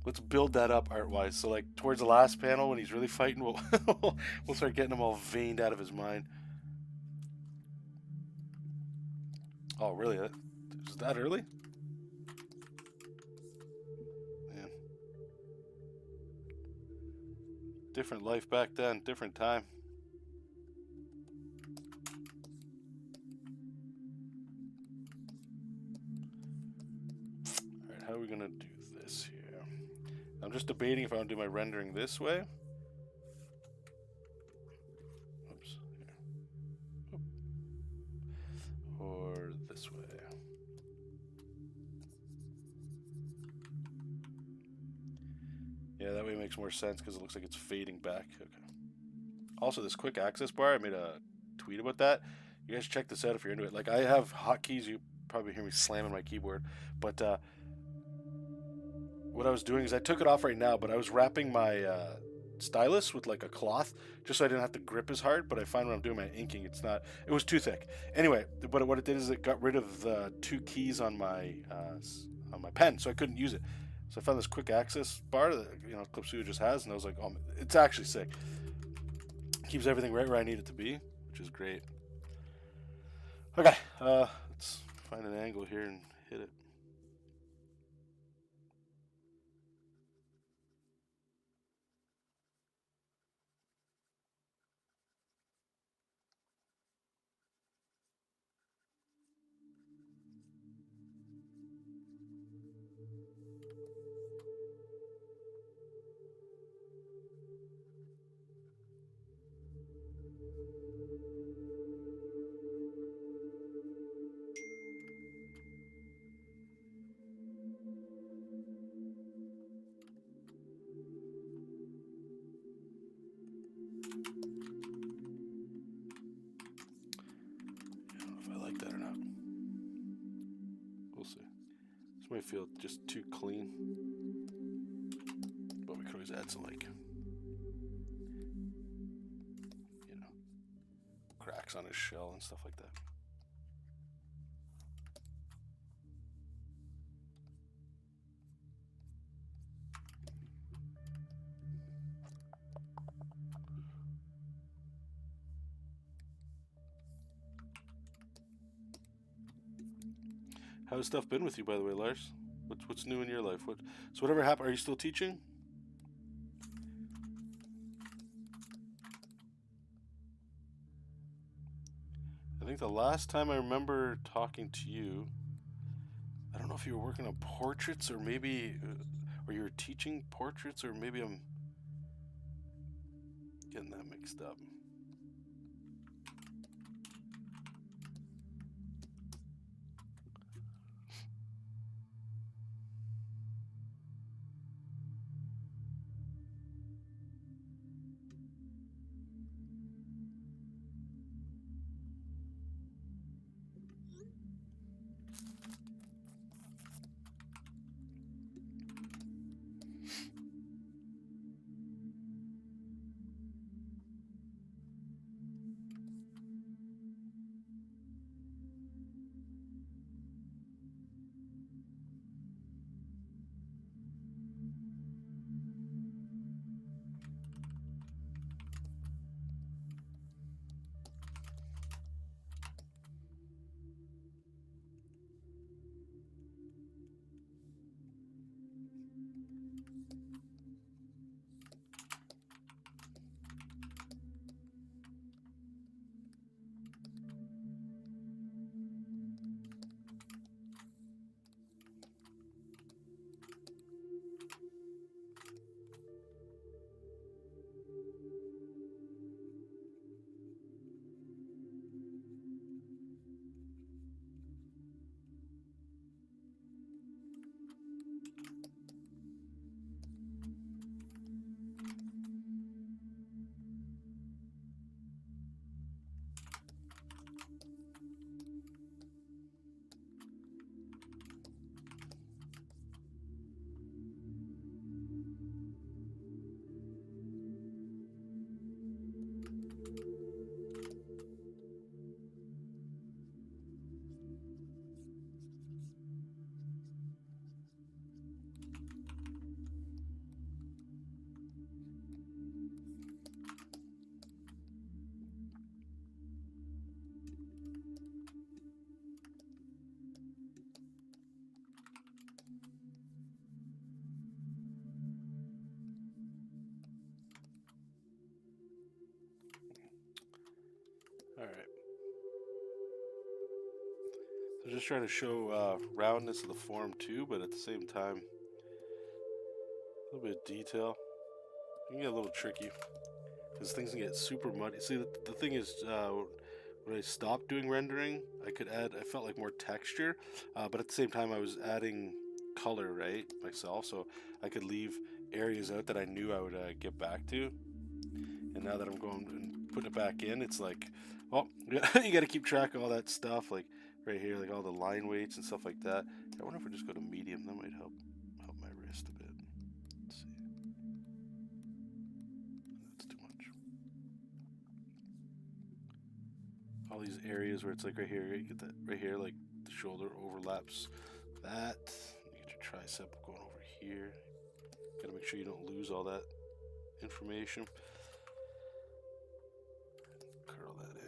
let's build that up art-wise. So, like, towards the last panel when he's really fighting, we'll start getting him all veined out of his mind. Oh, really? Is that early? Different life back then, different time. Alright, how are we gonna do this here? I'm just debating if I want to do my rendering this way. Oops. Here. Or this way. Yeah, that way makes more sense because it looks like it's fading back. Okay. Also, this quick access bar, I made a tweet about that. You guys check this out if you're into it. Like, I have hotkeys. You probably hear me slamming my keyboard. But what I was doing is I took it off right now, but I was wrapping my stylus with like a cloth just so I didn't have to grip as hard. But I find when I'm doing my inking, it was too thick. Anyway, but what it did is it got rid of the 2 keys on my pen, so I couldn't use it. So I found this quick access bar that Clip Studio just has, and I was like, oh, it's actually sick. Keeps everything right where I need it to be, which is great. Okay, let's find an angle here and hit it. This might feel just too clean, but we could always add some cracks on his shell and stuff like that. How's stuff been with you, by the way, Lars? What's new in your life? So whatever happened? Are you still teaching? I think the last time I remember talking to you, I don't know if you were working on portraits or maybe, or you were teaching portraits, or maybe I'm getting that mixed up. All right. So just trying to show roundness of the form too, but at the same time, a little bit of detail. It can get a little tricky because things can get super muddy. See, the thing is, when I stopped doing rendering, I felt like more texture, but at the same time, I was adding color, right, myself, so I could leave areas out that I knew I would get back to. And now that I'm going and putting it back in, it's like, well, you got to keep track of all that stuff, like right here, like all the line weights and stuff like that. I wonder if we just go to medium, that might help my wrist a bit. Let's see. That's too much. All these areas where it's like right here, you get that right here, like the shoulder overlaps that. You get your tricep going over here. Got to make sure you don't lose all that information. Curl that in.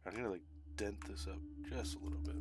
I'm gonna like dent this up just a little bit.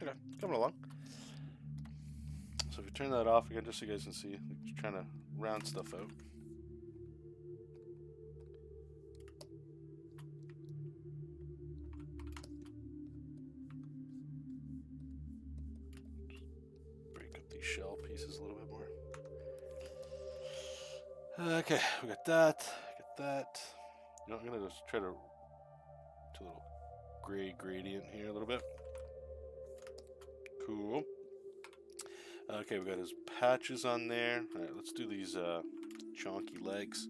Okay, coming along. So if you turn that off again, just so you guys can see, like just trying to round stuff out. Break up these shell pieces a little bit more. Okay, we got that. Got that. You know, I'm gonna just try to do a little gray gradient here a little bit. Cool. Okay, we got his patches on there. All right, let's do these chonky legs.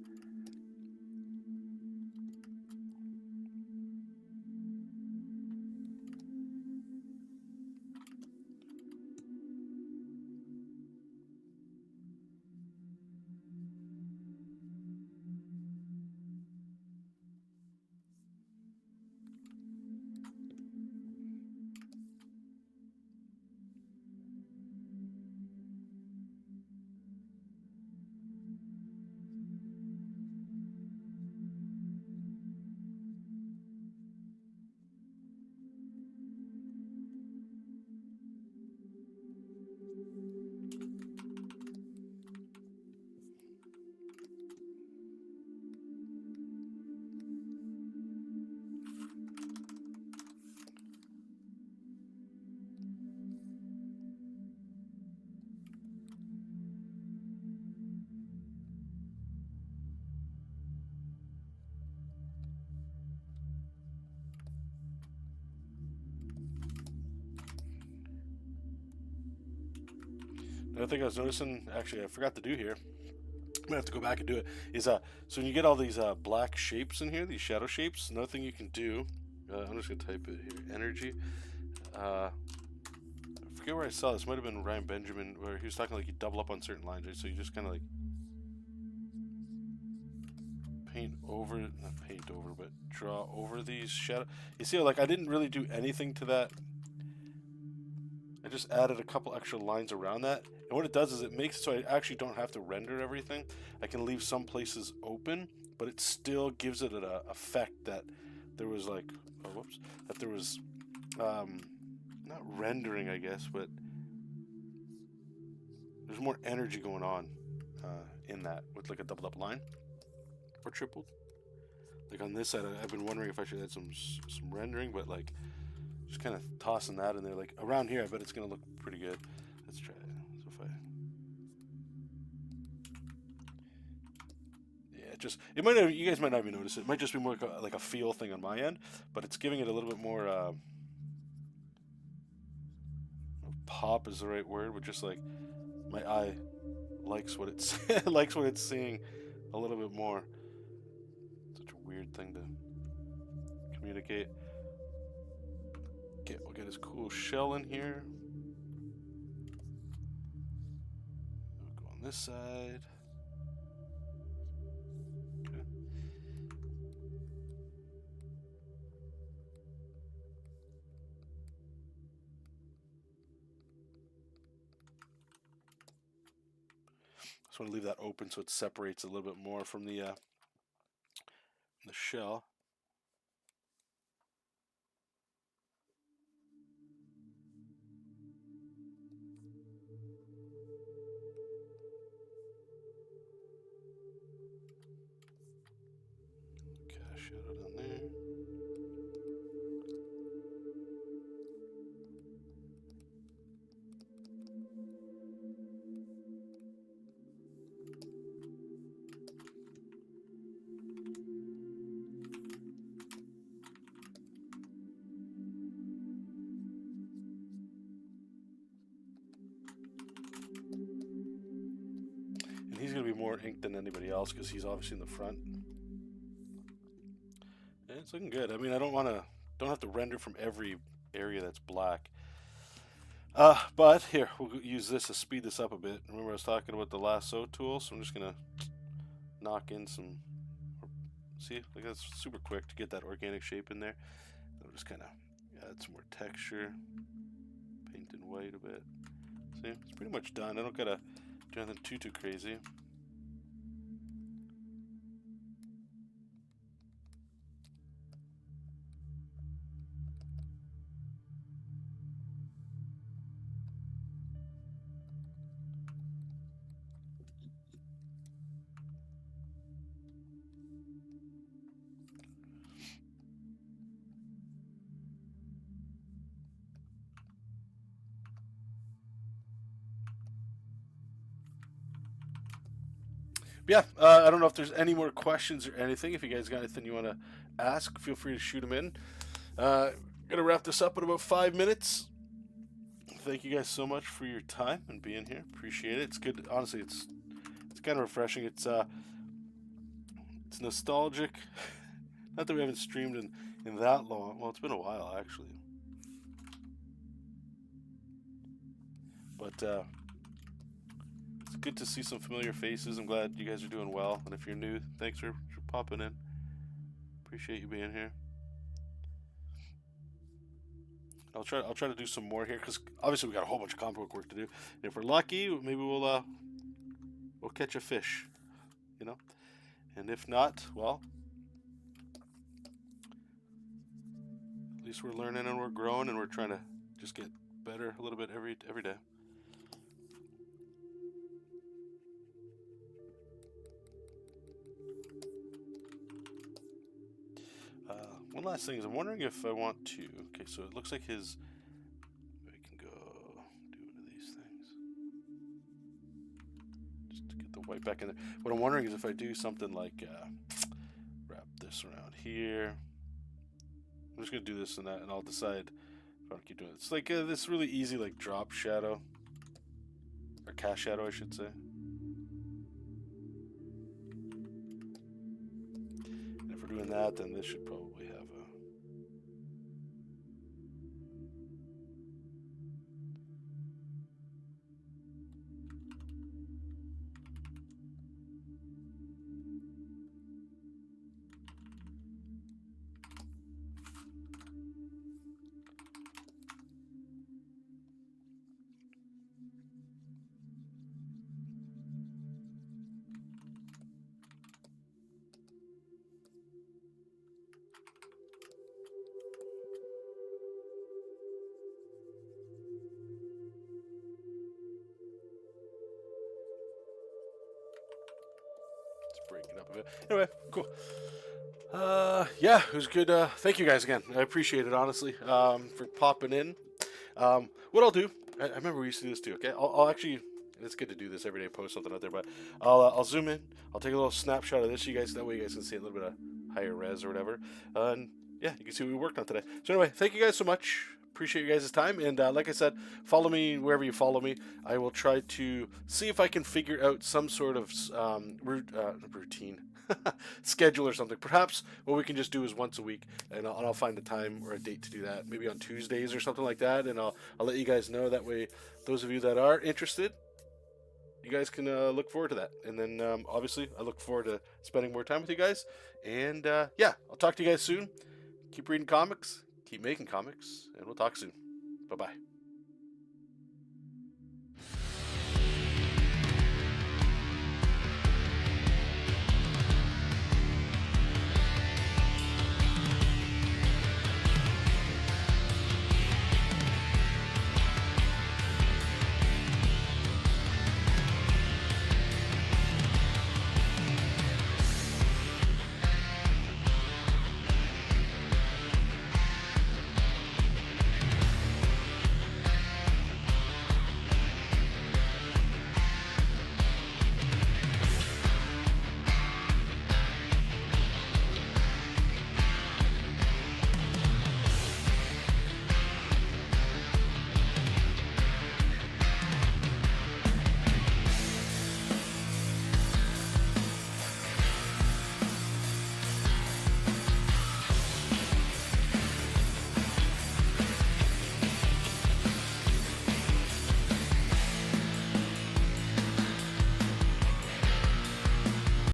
Another thing I was noticing, actually I forgot to do here, I'm gonna have to go back and do it, is so when you get all these black shapes in here, these shadow shapes, another thing you can do, I'm just gonna type it here, energy, I forget where I saw this, might have been Ryan Benjamin, where he was talking like you double up on certain lines, right? So you just kind of like paint over, not paint over, but draw over these shadow. You see, like I didn't really do anything to that I just added a couple extra lines around that. And what it does is it makes it so I actually don't have to render everything. I can leave some places open, but it still gives it an effect that there was like, oh, whoops, that there was not rendering, I guess, but there's more energy going on in that with like a doubled up line or tripled. Like on this side, I've been wondering if I should add some rendering, but like just kind of tossing that in there. Like around here, I bet it's gonna look pretty good. Let's try it. So if I, yeah, it might not, you guys might not even notice it. It might just be more like a feel thing on my end, but it's giving it a little bit more. Pop is the right word, but just like my eye likes what it's likes what it's seeing a little bit more. Such a weird thing to communicate. We'll get his cool shell in here. We'll go on this side. Okay. Just want to leave that open so it separates a little bit more from the shell. Shadow down there. And he's going to be more ink than anybody else because he's obviously in the front. And it's looking good. I mean, don't have to render from every area that's black. But here, we'll use this to speed this up a bit. Remember I was talking about the lasso tool, so I'm just going to knock in some, see, like that's super quick to get that organic shape in there. I'll just kind of add some more texture, paint in white a bit. See, it's pretty much done. I don't gotta do anything too crazy. Yeah, I don't know if there's any more questions or anything. If you guys got anything you want to ask, feel free to shoot them in. Gonna wrap this up in about 5 minutes. Thank you guys so much for your time and being here. Appreciate it. It's good. Honestly, it's kind of refreshing. It's nostalgic. Not that we haven't streamed in that long. Well, it's been a while actually. But it's good to see some familiar faces. I'm glad you guys are doing well. And if you're new, thanks for popping in. Appreciate you being here. I'll try to do some more here because obviously we got a whole bunch of comic book work to do. And if we're lucky, maybe we'll catch a fish, you know. And if not, well, at least we're learning and we're growing and we're trying to just get better a little bit every day. One last thing is I'm wondering if I want to. Okay, so it looks like his. I can go do one of these things just to get the white back in there. What I'm wondering is if I do something like wrap this around here. I'm just gonna do this and that, and I'll decide if I want to keep doing it. It's like this really easy like drop shadow or cast shadow, I should say. And if we're doing that, then this should probably have a. breaking up a bit. Anyway, cool. Yeah, it was good. Thank you guys again. I appreciate it, honestly, for popping in. What I'll do, I remember we used to do this too, okay? I'll actually, it's good to do this every day, post something out there, but I'll zoom in. I'll take a little snapshot of this, you guys, that way you guys can see a little bit of higher res or whatever. And yeah, you can see what we worked on today. So anyway, thank you guys so much. Appreciate you guys' time. And like I said, follow me wherever you follow me. I will try to see if I can figure out some sort of routine. Schedule or something. Perhaps what we can just do is once a week, and I'll find a time or a date to do that. Maybe on Tuesdays or something like that, and I'll let you guys know. That way, those of you that are interested, you guys can look forward to that. And then obviously, I look forward to spending more time with you guys. And yeah, I'll talk to you guys soon. Keep reading comics, keep making comics, and we'll talk soon. Bye bye.